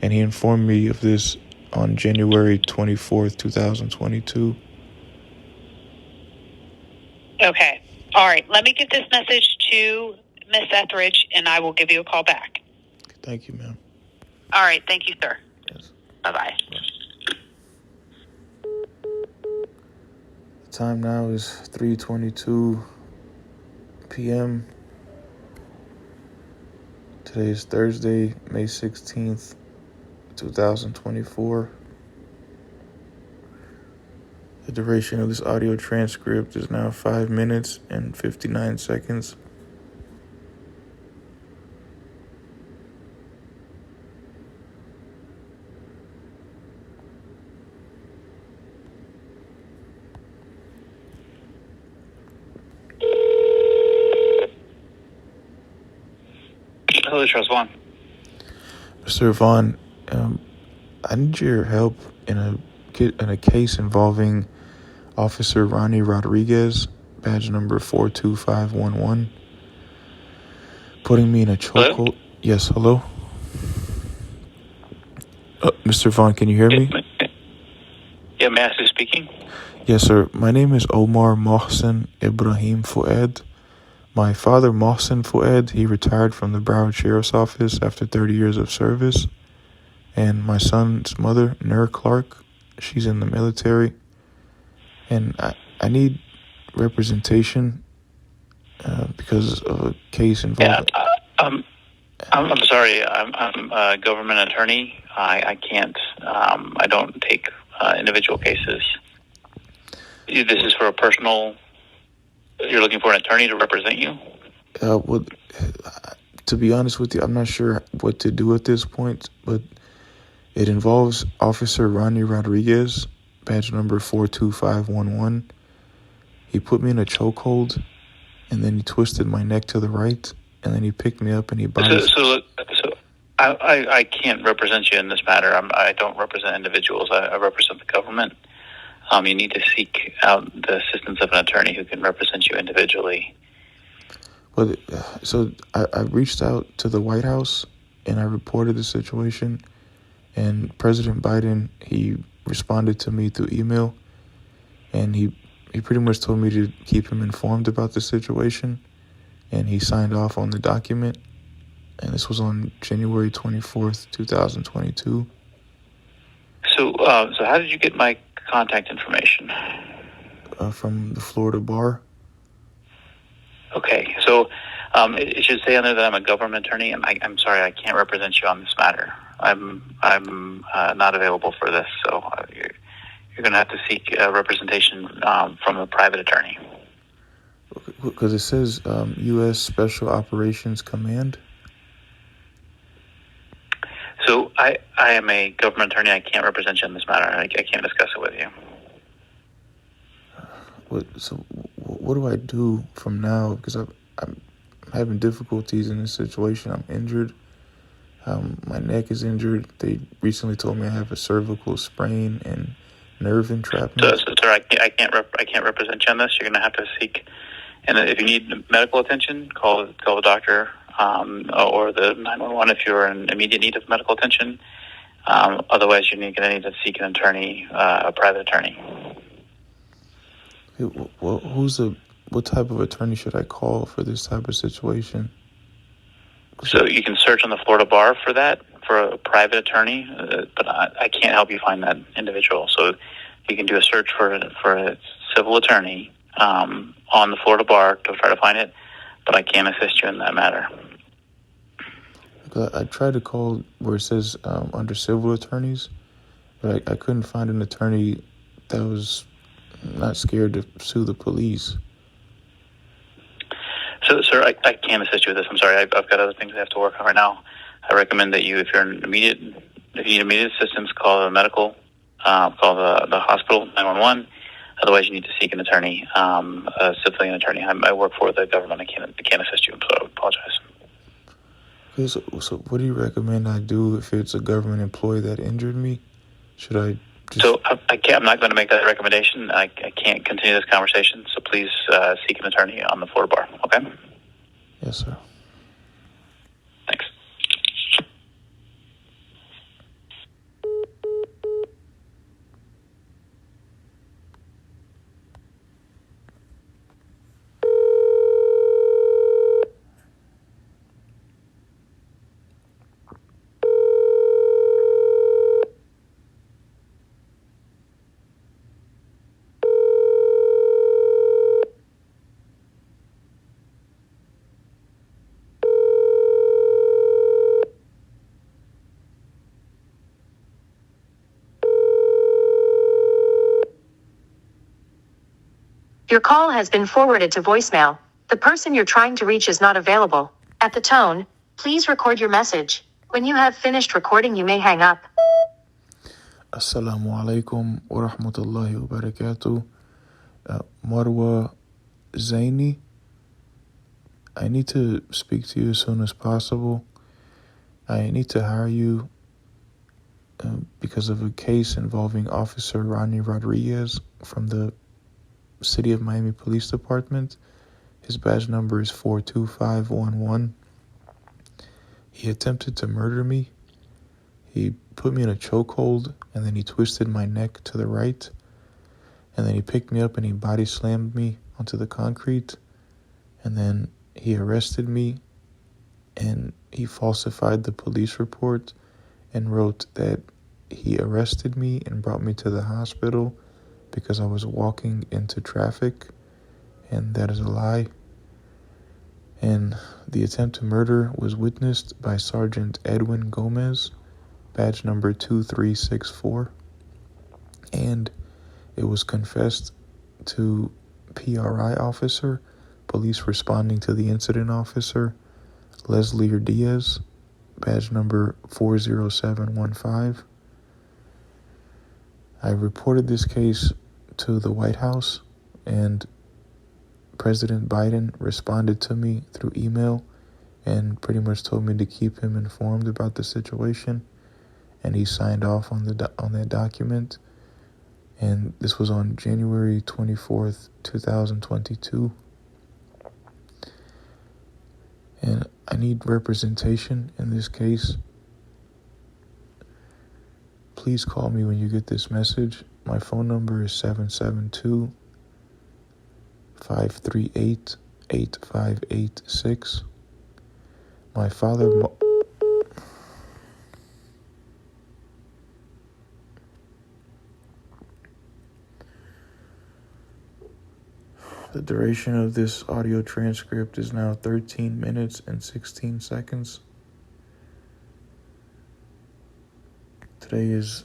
and he informed me of this on January 24th, 2022. Okay. All right. Let me get this message to Miss Etheridge, and I will give you a call back. Thank you, ma'am. All right. Thank you, sir. Yes. Bye-bye. The time now is 3:22 p.m. Today is Thursday, May 16th, 2024. The duration of this audio transcript is now 5 minutes and 59 seconds. Hello, Charles Vaughn. Mr. Vaughn, I need your help in a case involving Officer Ronnie Rodriguez, badge number 42511, putting me in a chokehold. Yes, hello? Mr. Vaughn, can you hear me? Yeah, may I ask who's speaking? Yes, sir. My name is Omar Mohsen Ibrahim Fuad. My father, Mohsen Fuad, he retired from the Broward Sheriff's Office after 30 years of service. And my son's mother, Nur Clark, she's in the military. And I need representation because of a case involved. Yeah, I'm sorry. I'm a government attorney. I can't. I don't take individual cases. This is for a personal. You're looking for an attorney to represent you? Well, to be honest with you, I'm not sure what to do at this point, but it involves Officer Ronnie Rodriguez, badge number 42511. He put me in a chokehold, and then he twisted my neck to the right, and then he picked me up and he bounced. So I can't represent you in this matter. I don't represent individuals. I represent the government. You need to seek out the assistance of an attorney who can represent you individually. Well, so I reached out to the White House and I reported the situation, and President Biden, he responded to me through email, and he pretty much told me to keep him informed about the situation, and he signed off on the document, and this was on January 24th, 2022. So how did you get my contact information? From the Florida bar. Okay, so it should say on there that I'm a government attorney, and I'm sorry, I can't represent you on this matter. I'm not available for this, so you're going to have to seek representation from a private attorney. Because it says U.S. Special Operations Command. So I am a government attorney. I can't represent you on this matter. I can't discuss it with you. What do I do from now? Because I'm having difficulties in this situation. I'm injured. My neck is injured. They recently told me I have a cervical sprain and nerve entrapment. So sir, I can't represent you on this. You're going to have to seek. And if you need medical attention, call the doctor or the 911 if you're in immediate need of medical attention. Otherwise, you're going to need to seek an attorney, a private attorney. Well, what type of attorney should I call for this type of situation? So you can search on the Florida bar for that, for a private attorney, but I can't help you find that individual. So you can do a search for a civil attorney on the Florida bar to try to find it, but I can't assist you in that matter. I tried to call where it says under civil attorneys, but I couldn't find an attorney that was not scared to sue the police. So, sir, I can't assist you with this. I'm sorry. I've got other things I have to work on right now. I recommend that if you need immediate assistance, call the medical, call the hospital, 911. Otherwise, you need to seek an attorney, a civilian attorney. I work for the government. I can't assist you, so I apologize. Okay, so what do you recommend I do if it's a government employee that injured me? Should I just... So I'm not going to make that recommendation. I can't continue this conversation, so please seek an attorney on the Florida bar, okay? Yes, sir. Thanks. Your call has been forwarded to voicemail. The person you're trying to reach is not available. At the tone, please record your message. When you have finished recording, you may hang up. Assalamu alaikum wa rahmatullahi wa barakatuh. Marwa Zaini, I need to speak to you as soon as possible. I need to hire you because of a case involving Officer Ronnie Rodriguez from the City of Miami Police Department. His badge number is 42511. He attempted to murder me. He put me in a chokehold and then he twisted my neck to the right. And then he picked me up and he body slammed me onto the concrete. And then he arrested me and he falsified the police report and wrote that he arrested me and brought me to the hospital because I was walking into traffic, and that is a lie. And the attempt to murder was witnessed by Sergeant Edwin Gomez, badge number 2364, and it was confessed to PRI officer, police responding to the incident officer, Leslie Diaz, badge number 40715. I reported this case to the White House, and President Biden responded to me through email and pretty much told me to keep him informed about the situation, and he signed off on that document. And this was on January 24th, 2022. And I need representation in this case. Please call me when you get this message. My phone number is 772-538-8586. My father... The duration of this audio transcript is now 13 minutes and 16 seconds. Today is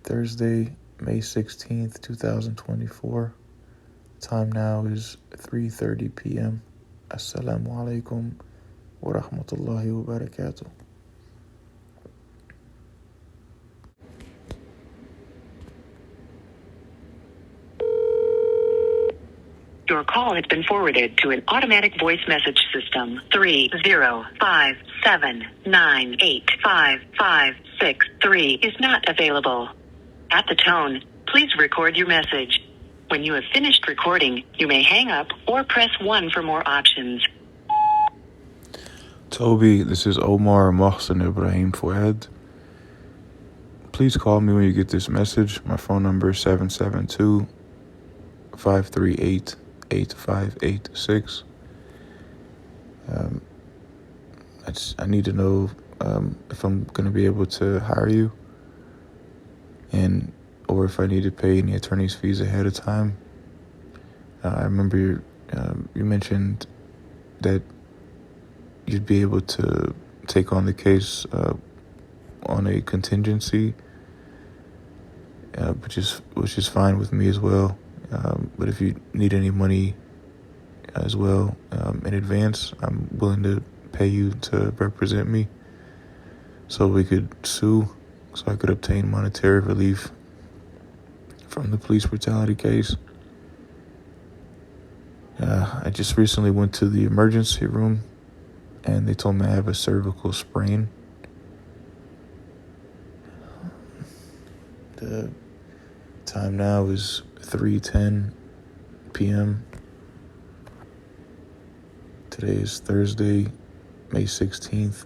Thursday, May 16th, 2024. Time now is 3:30 p.m. Assalamu alaikum wa rahmatullahi wa barakatuh. Your call has been forwarded to an automatic voice message system. 30579855563 is not available. At the tone, please record your message. When you have finished recording, you may hang up or press 1 for more options. Toby, this is Omar Mohsen Ibrahim Fuad. Please call me when you get this message. My phone number is 772-538-8586. I need to know if I'm going to be able to hire you, or if I need to pay any attorney's fees ahead of time. I remember you mentioned that you'd be able to take on the case on a contingency, which is fine with me as well. But if you need any money as well in advance, I'm willing to pay you to represent me so we could sue, so I could obtain monetary relief from the police brutality case. I just recently went to the emergency room and they told me I have a cervical sprain. The time now is 3:10 p.m. Today is Thursday, May 16th,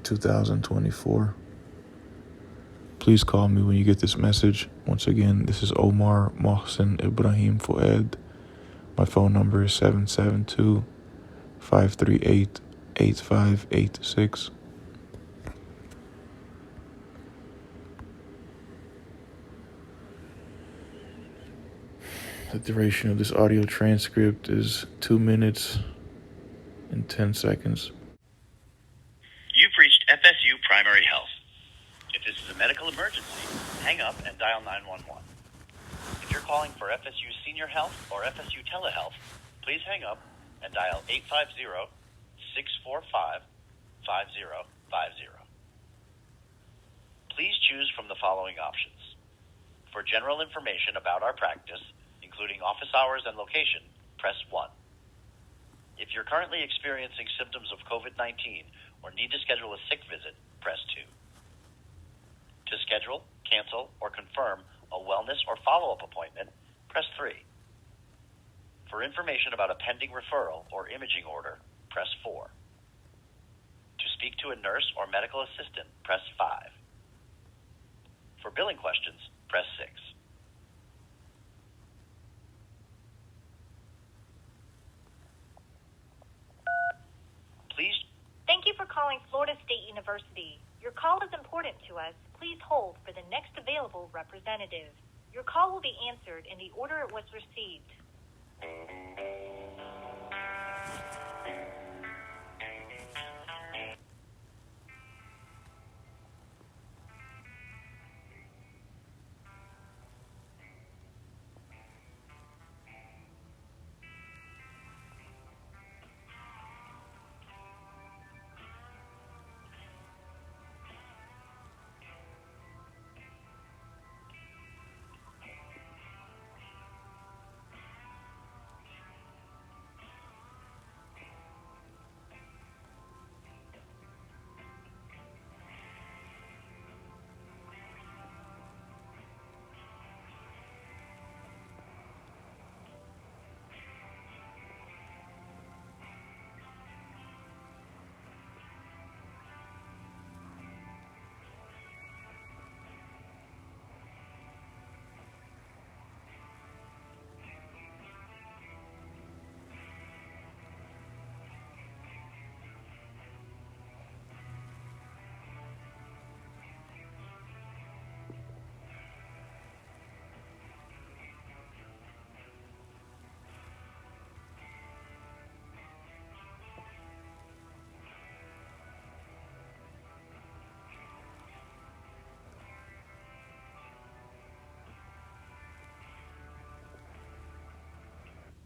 2024. Please call me when you get this message. Once again, this is Omar Mohsen Ibrahim Fuad. My phone number is 772-538-8586. The duration of this audio transcript is 2 minutes and 10 seconds. You've reached FSU Primary Health. If this is a medical emergency, hang up and dial 911. If you're calling for FSU Senior Health or FSU Telehealth, please hang up and dial 850-645-5050. Please choose from the following options. For general information about our practice, including office hours and location, press 1. If you're currently experiencing symptoms of COVID-19 or need to schedule a sick visit, press 2. To schedule, cancel, or confirm a wellness or follow-up appointment, press 3. For information about a pending referral or imaging order, press 4. To speak to a nurse or medical assistant, press 5. For billing questions, press 6. calling Florida State University. Your call is important to us. Please hold for the next available representative. Your call will be answered in the order it was received.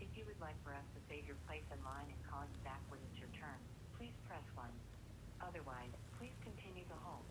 If you would like for us to save your place in line and call you back when it's your turn, please press 1. Otherwise, please continue to hold.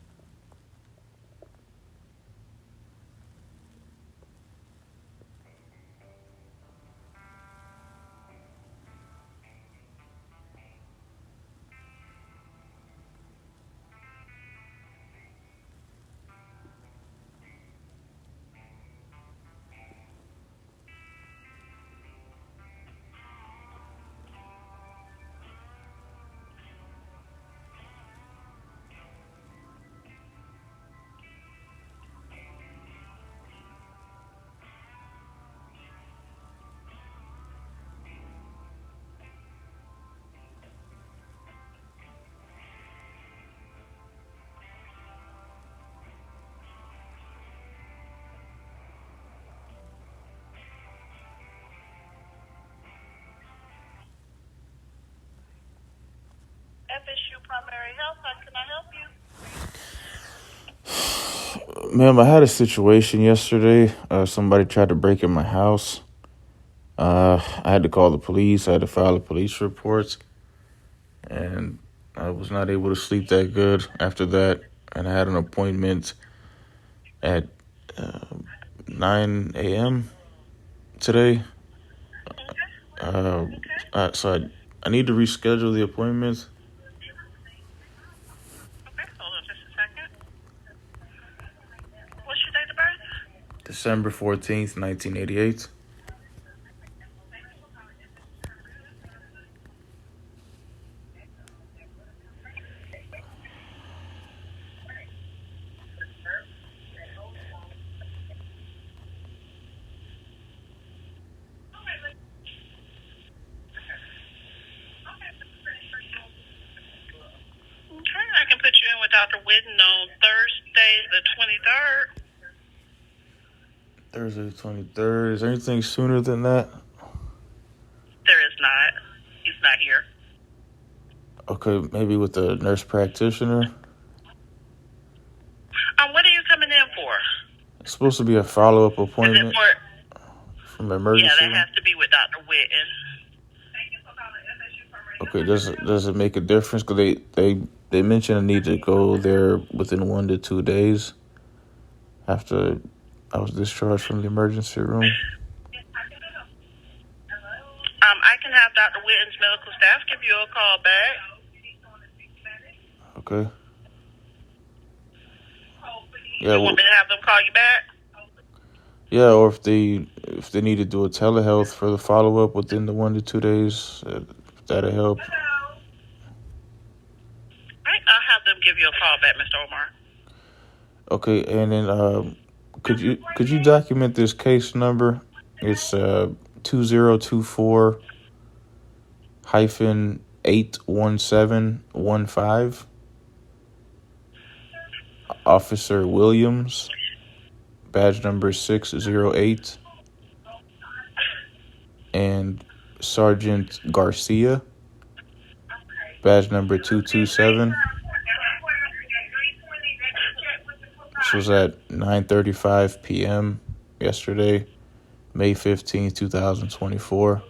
FSU Primary Health, how can I help you? Ma'am, I had a situation yesterday. Somebody tried to break in my house. I had to call the police. I had to file a police report. And I was not able to sleep that good after that. And I had an appointment at 9 a.m. today. So I need to reschedule the appointment. Okay, hold on just a second. What's your date of birth? December 14th, 1988. Okay, I can put you in with Dr. Whitten on Thursday the 23rd. Thursday the 23rd. Is there anything sooner than that? There is not. He's not here. Okay, maybe with the nurse practitioner. What are you coming in for? It's supposed to be a follow-up Is appointment it for... from emergency Yeah, room. that has to be with Dr. Whitten. Okay, does it make a difference? Because they mentioned I need to go there within 1 to 2 days after I was discharged from the emergency room. I can have Dr. Whitten's medical staff give you a call back. Okay. Yeah. You want me to have them call you back? Yeah, or if they need to do a telehealth for the follow-up within the 1 to 2 days, that'll help. All right, I'll have them give you a call back, Mr. Omar. Okay, and then could you document this case number? It's 2024-8 81715. Officer Williams, badge number 608. And Sergeant Garcia, badge number 227. This was at 9:35 p.m. yesterday, May 15th, 2024.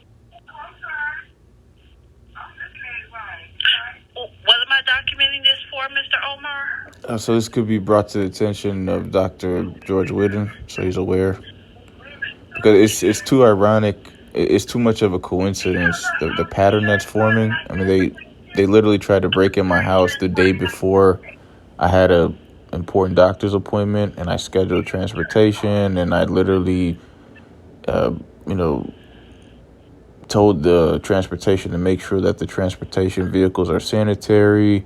What am I documenting this for, Mr. Omar? So this could be brought to the attention of Dr. George Whidden, so he's aware. Because it's too ironic. It's too much of a coincidence, the pattern that's forming. I mean, they literally tried to break in my house the day before I had a important doctor's appointment, and I scheduled transportation, and I literally, told the transportation to make sure that the transportation vehicles are sanitary,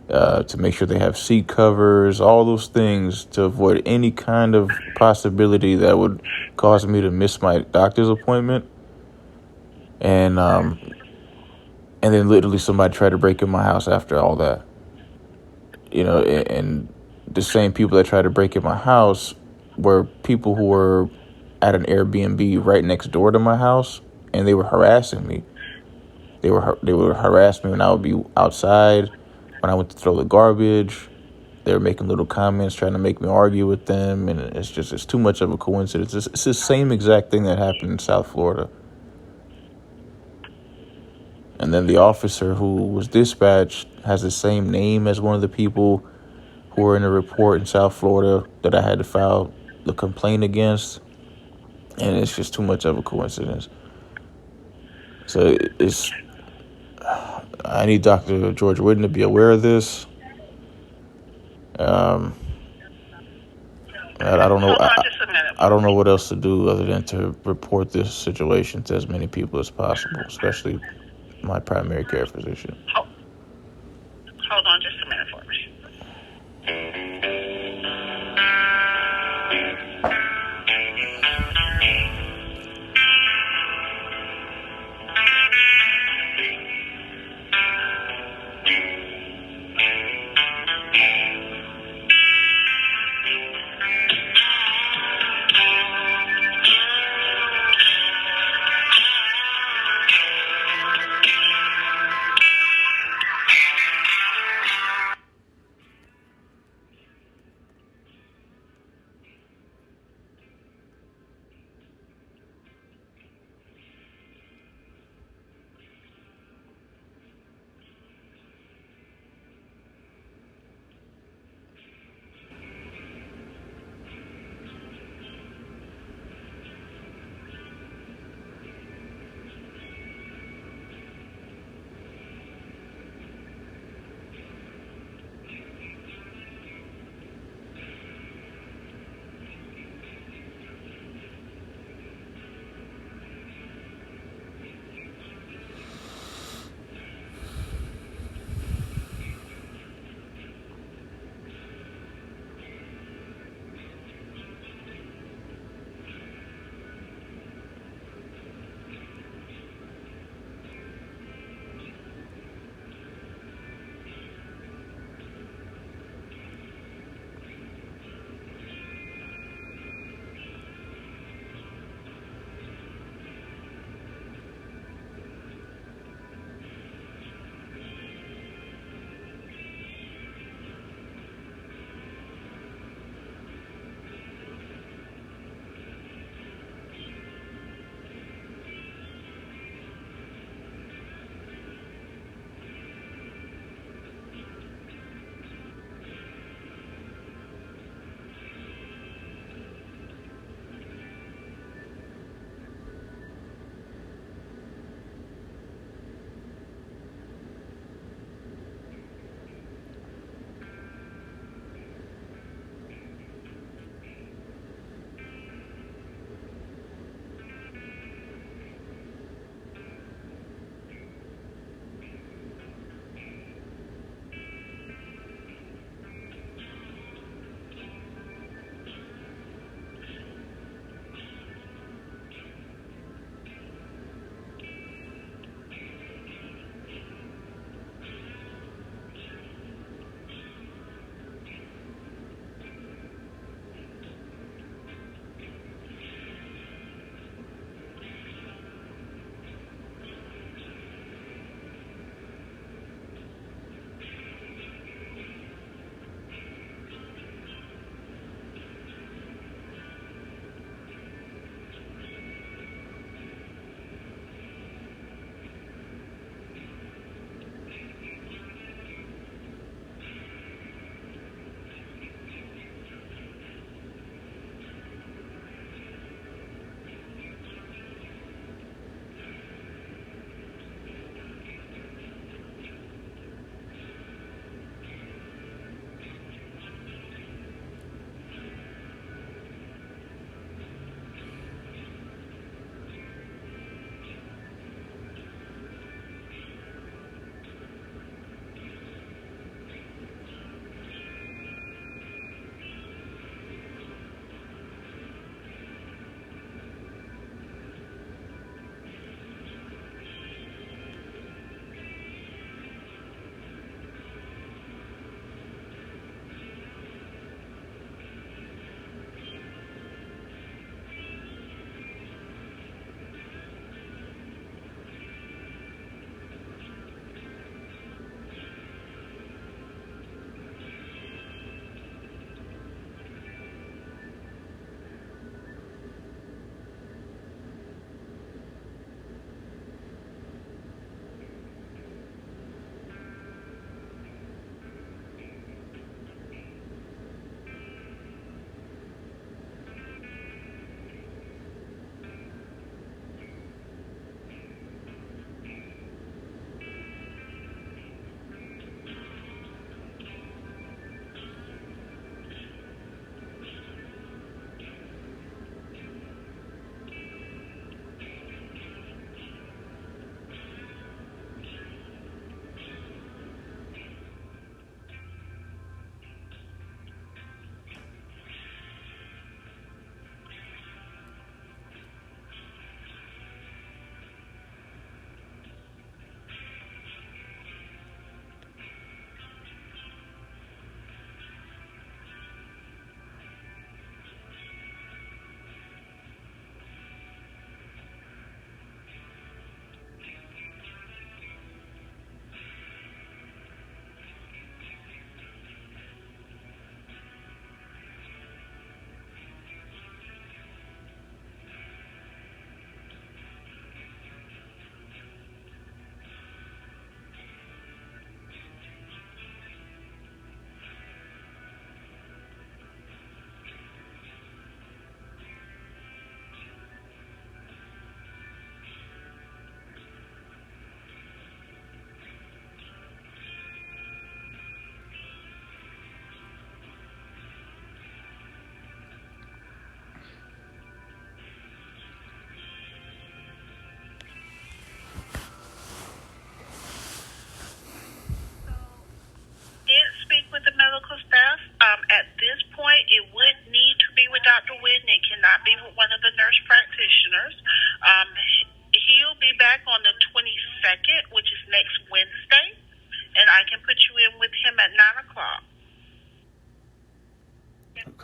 to make sure they have seat covers, all those things to avoid any kind of possibility that would cause me to miss my doctor's appointment. And then literally somebody tried to break in my house after all that. And the same people that tried to break in my house were people who were at an Airbnb right next door to my house, and they were harassing me. They would harass me when I would be outside, when I went to throw the garbage. They were making little comments, trying to make me argue with them, and it's too much of a coincidence. It's the same exact thing that happened in South Florida. And then the officer who was dispatched has the same name as one of the people who were in a report in South Florida that I had to file the complaint against. And it's just too much of a coincidence. So I need Dr. George Whidden to be aware of this. I don't know. I don't know what else to do other than to report this situation to as many people as possible, especially my primary care physician. Hold on just a minute for me.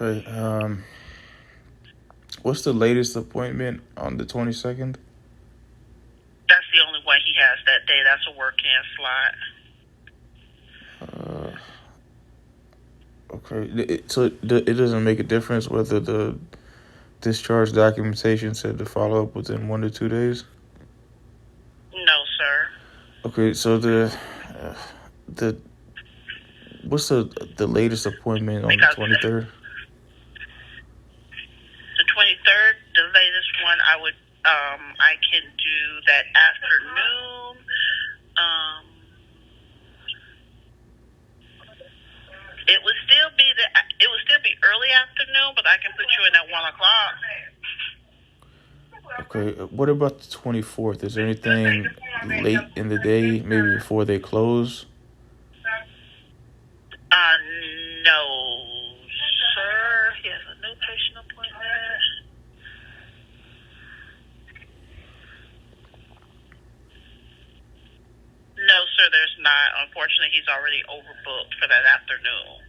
Okay. What's the latest appointment on the 22nd? That's the only one he has that day. That's a work-in slot. Okay. So it doesn't make a difference whether the discharge documentation said to follow up within 1 to 2 days? No, sir. Okay. So what's the latest appointment on the 23rd? The 23rd, the latest one, I can do that afternoon. It would still be early afternoon, but I can put you in at 1 o'clock. Okay. What about the 24th? Is there anything late in the day, maybe before they close? No, sir. He has a new patient appointment. No, sir, there's not. Unfortunately, he's already overbooked for that afternoon.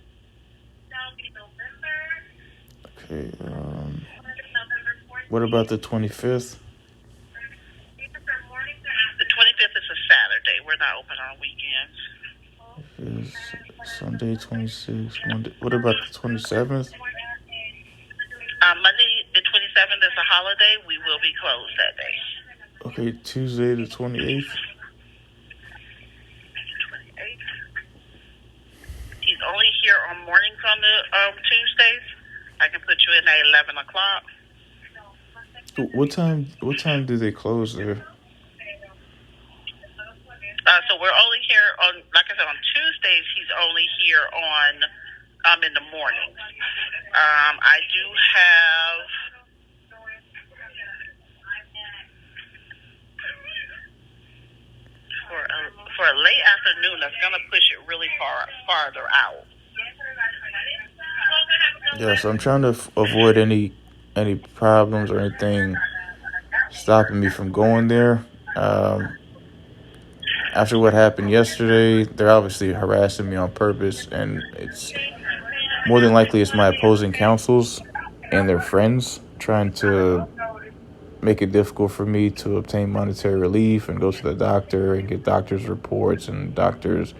Okay. What about the 25th? The 25th is a Saturday. We're not open on weekends. Is Sunday 26th. Monday. What about the 27th? Monday, the 27th is a holiday. We will be closed that day. Okay, Tuesday the 28th. He's only here on mornings on the Tuesdays. I can put you in at 11 o'clock. What time do they close there? So we're only here on, like I said, on Tuesdays. He's only here on in the mornings. I do have for a late afternoon. That's gonna push it really farther out. Yeah, so I'm trying to avoid any problems or anything stopping me from going there. After what happened yesterday, they're obviously harassing me on purpose, and it's more than likely it's my opposing counsels and their friends trying to make it difficult for me to obtain monetary relief and go to the doctor and get doctor's reports and doctor's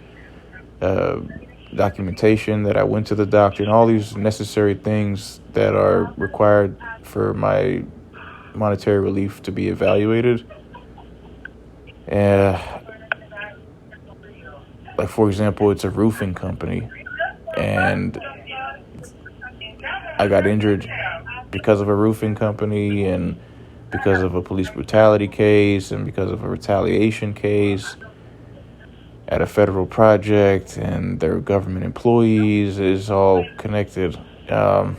documentation that I went to the doctor and all these necessary things that are required for my monetary relief to be evaluated. Like, for example, it's a roofing company, and I got injured because of a roofing company and because of a police brutality case and because of a retaliation case at a federal project, and they're government employees. It's all connected, and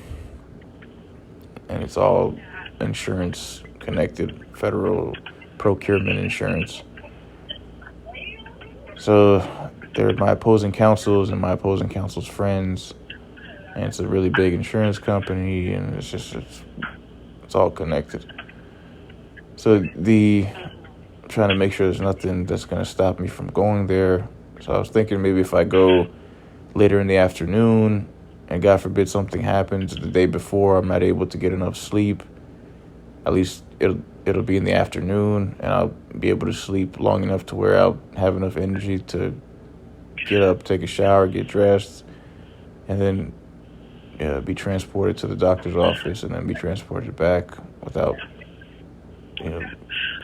it's all insurance connected, federal procurement insurance. So they're my opposing counsels and my opposing counsel's friends, and it's a really big insurance company, and it's all connected. So trying to make sure there's nothing that's going to stop me from going there. So I was thinking maybe if I go later in the afternoon and God forbid something happens the day before, I'm not able to get enough sleep, at least it'll be in the afternoon and I'll be able to sleep long enough to where I'll have enough energy to get up, take a shower, get dressed, and then be transported to the doctor's office and then be transported back without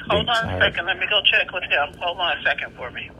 Hold on a second. Let me go check with him. Hold on a second for me.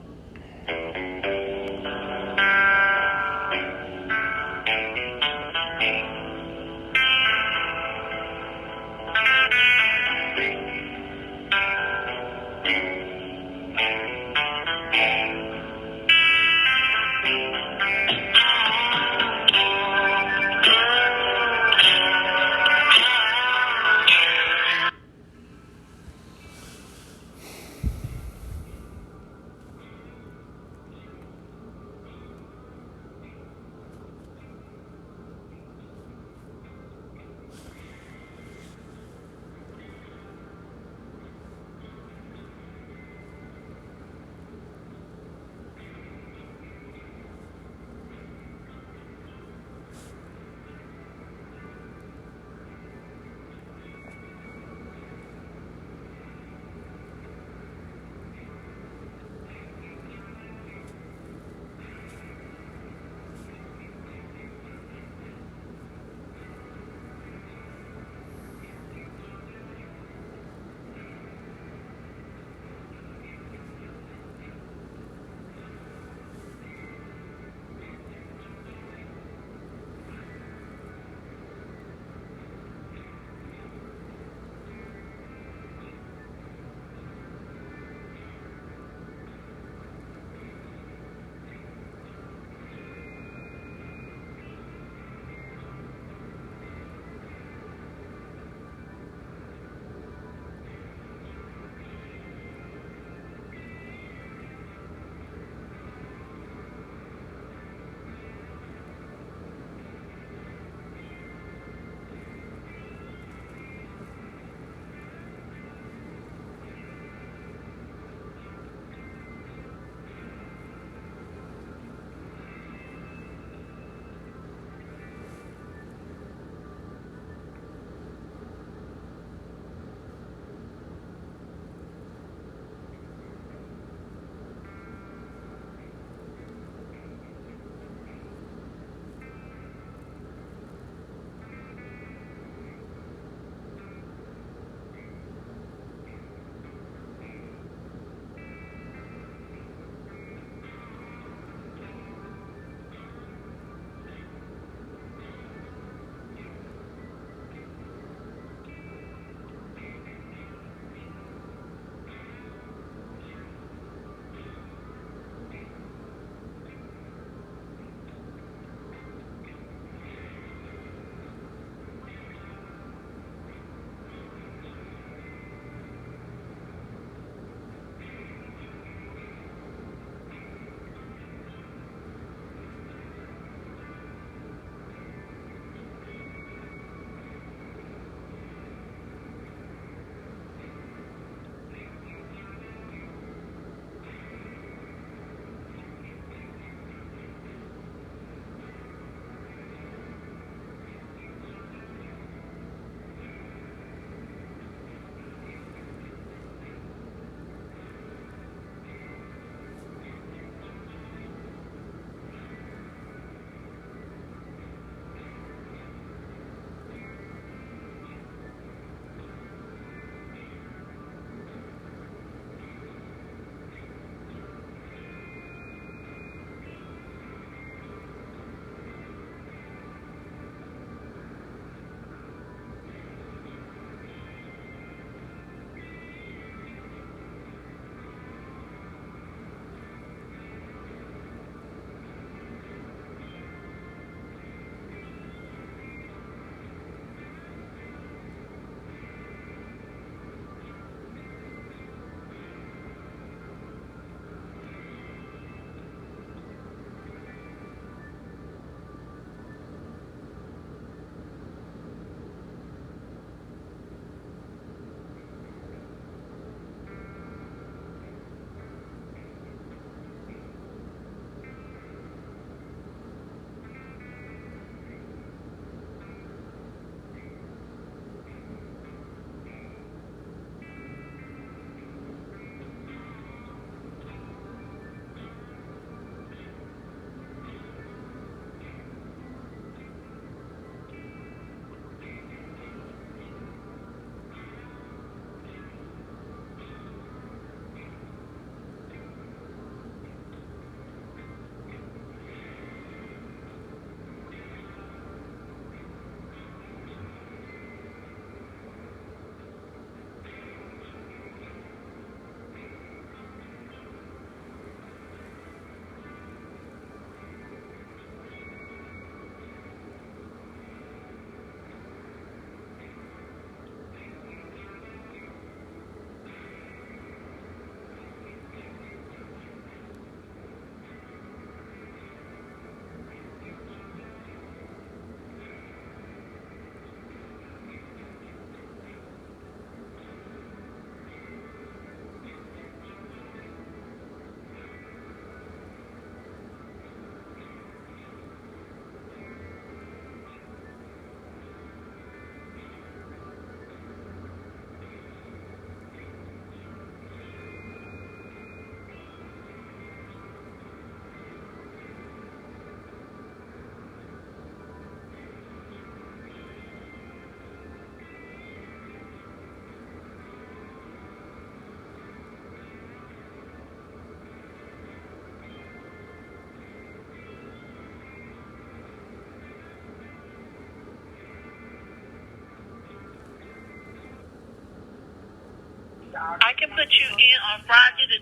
I can put you in on Friday the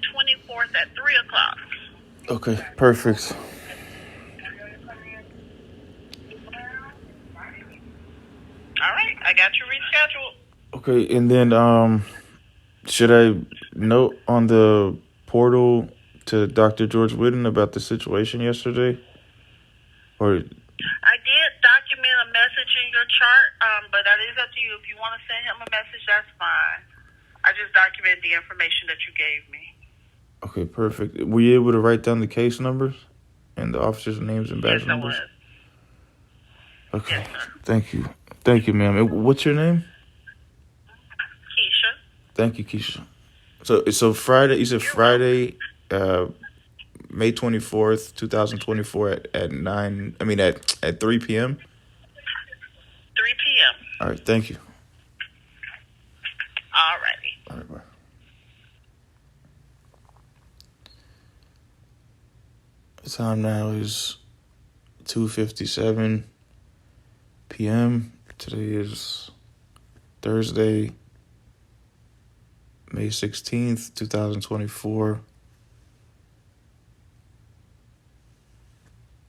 24th at 3 o'clock. Okay, perfect. All right, I got you rescheduled. Okay, and then should I note on the portal to Dr. George Whitten about the situation yesterday? Or I did document a message in your chart, but that is up to you. If you want to send him a message, that's fine. I just documented the information that you gave me. okay, perfect. Were you able to write down the case numbers and the officers' names and badge numbers? Yes, I was. Okay, Yes, sir. thank you. Thank you, ma'am. And what's your name? Keisha. Thank you, Keisha. So Friday, you said Friday, May 24th, 2024 at 9, I mean at 3 p.m.? 3 p.m. All right, thank you. All righty. All right, bye. The time now is 2:57 p.m. Today is Thursday, May 16th, 2024.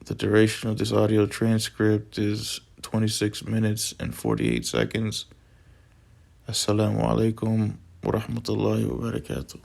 The duration of this audio transcript is 26 minutes and 48 seconds. Assalamu alaikum wa rahmatullahi wa barakatuh.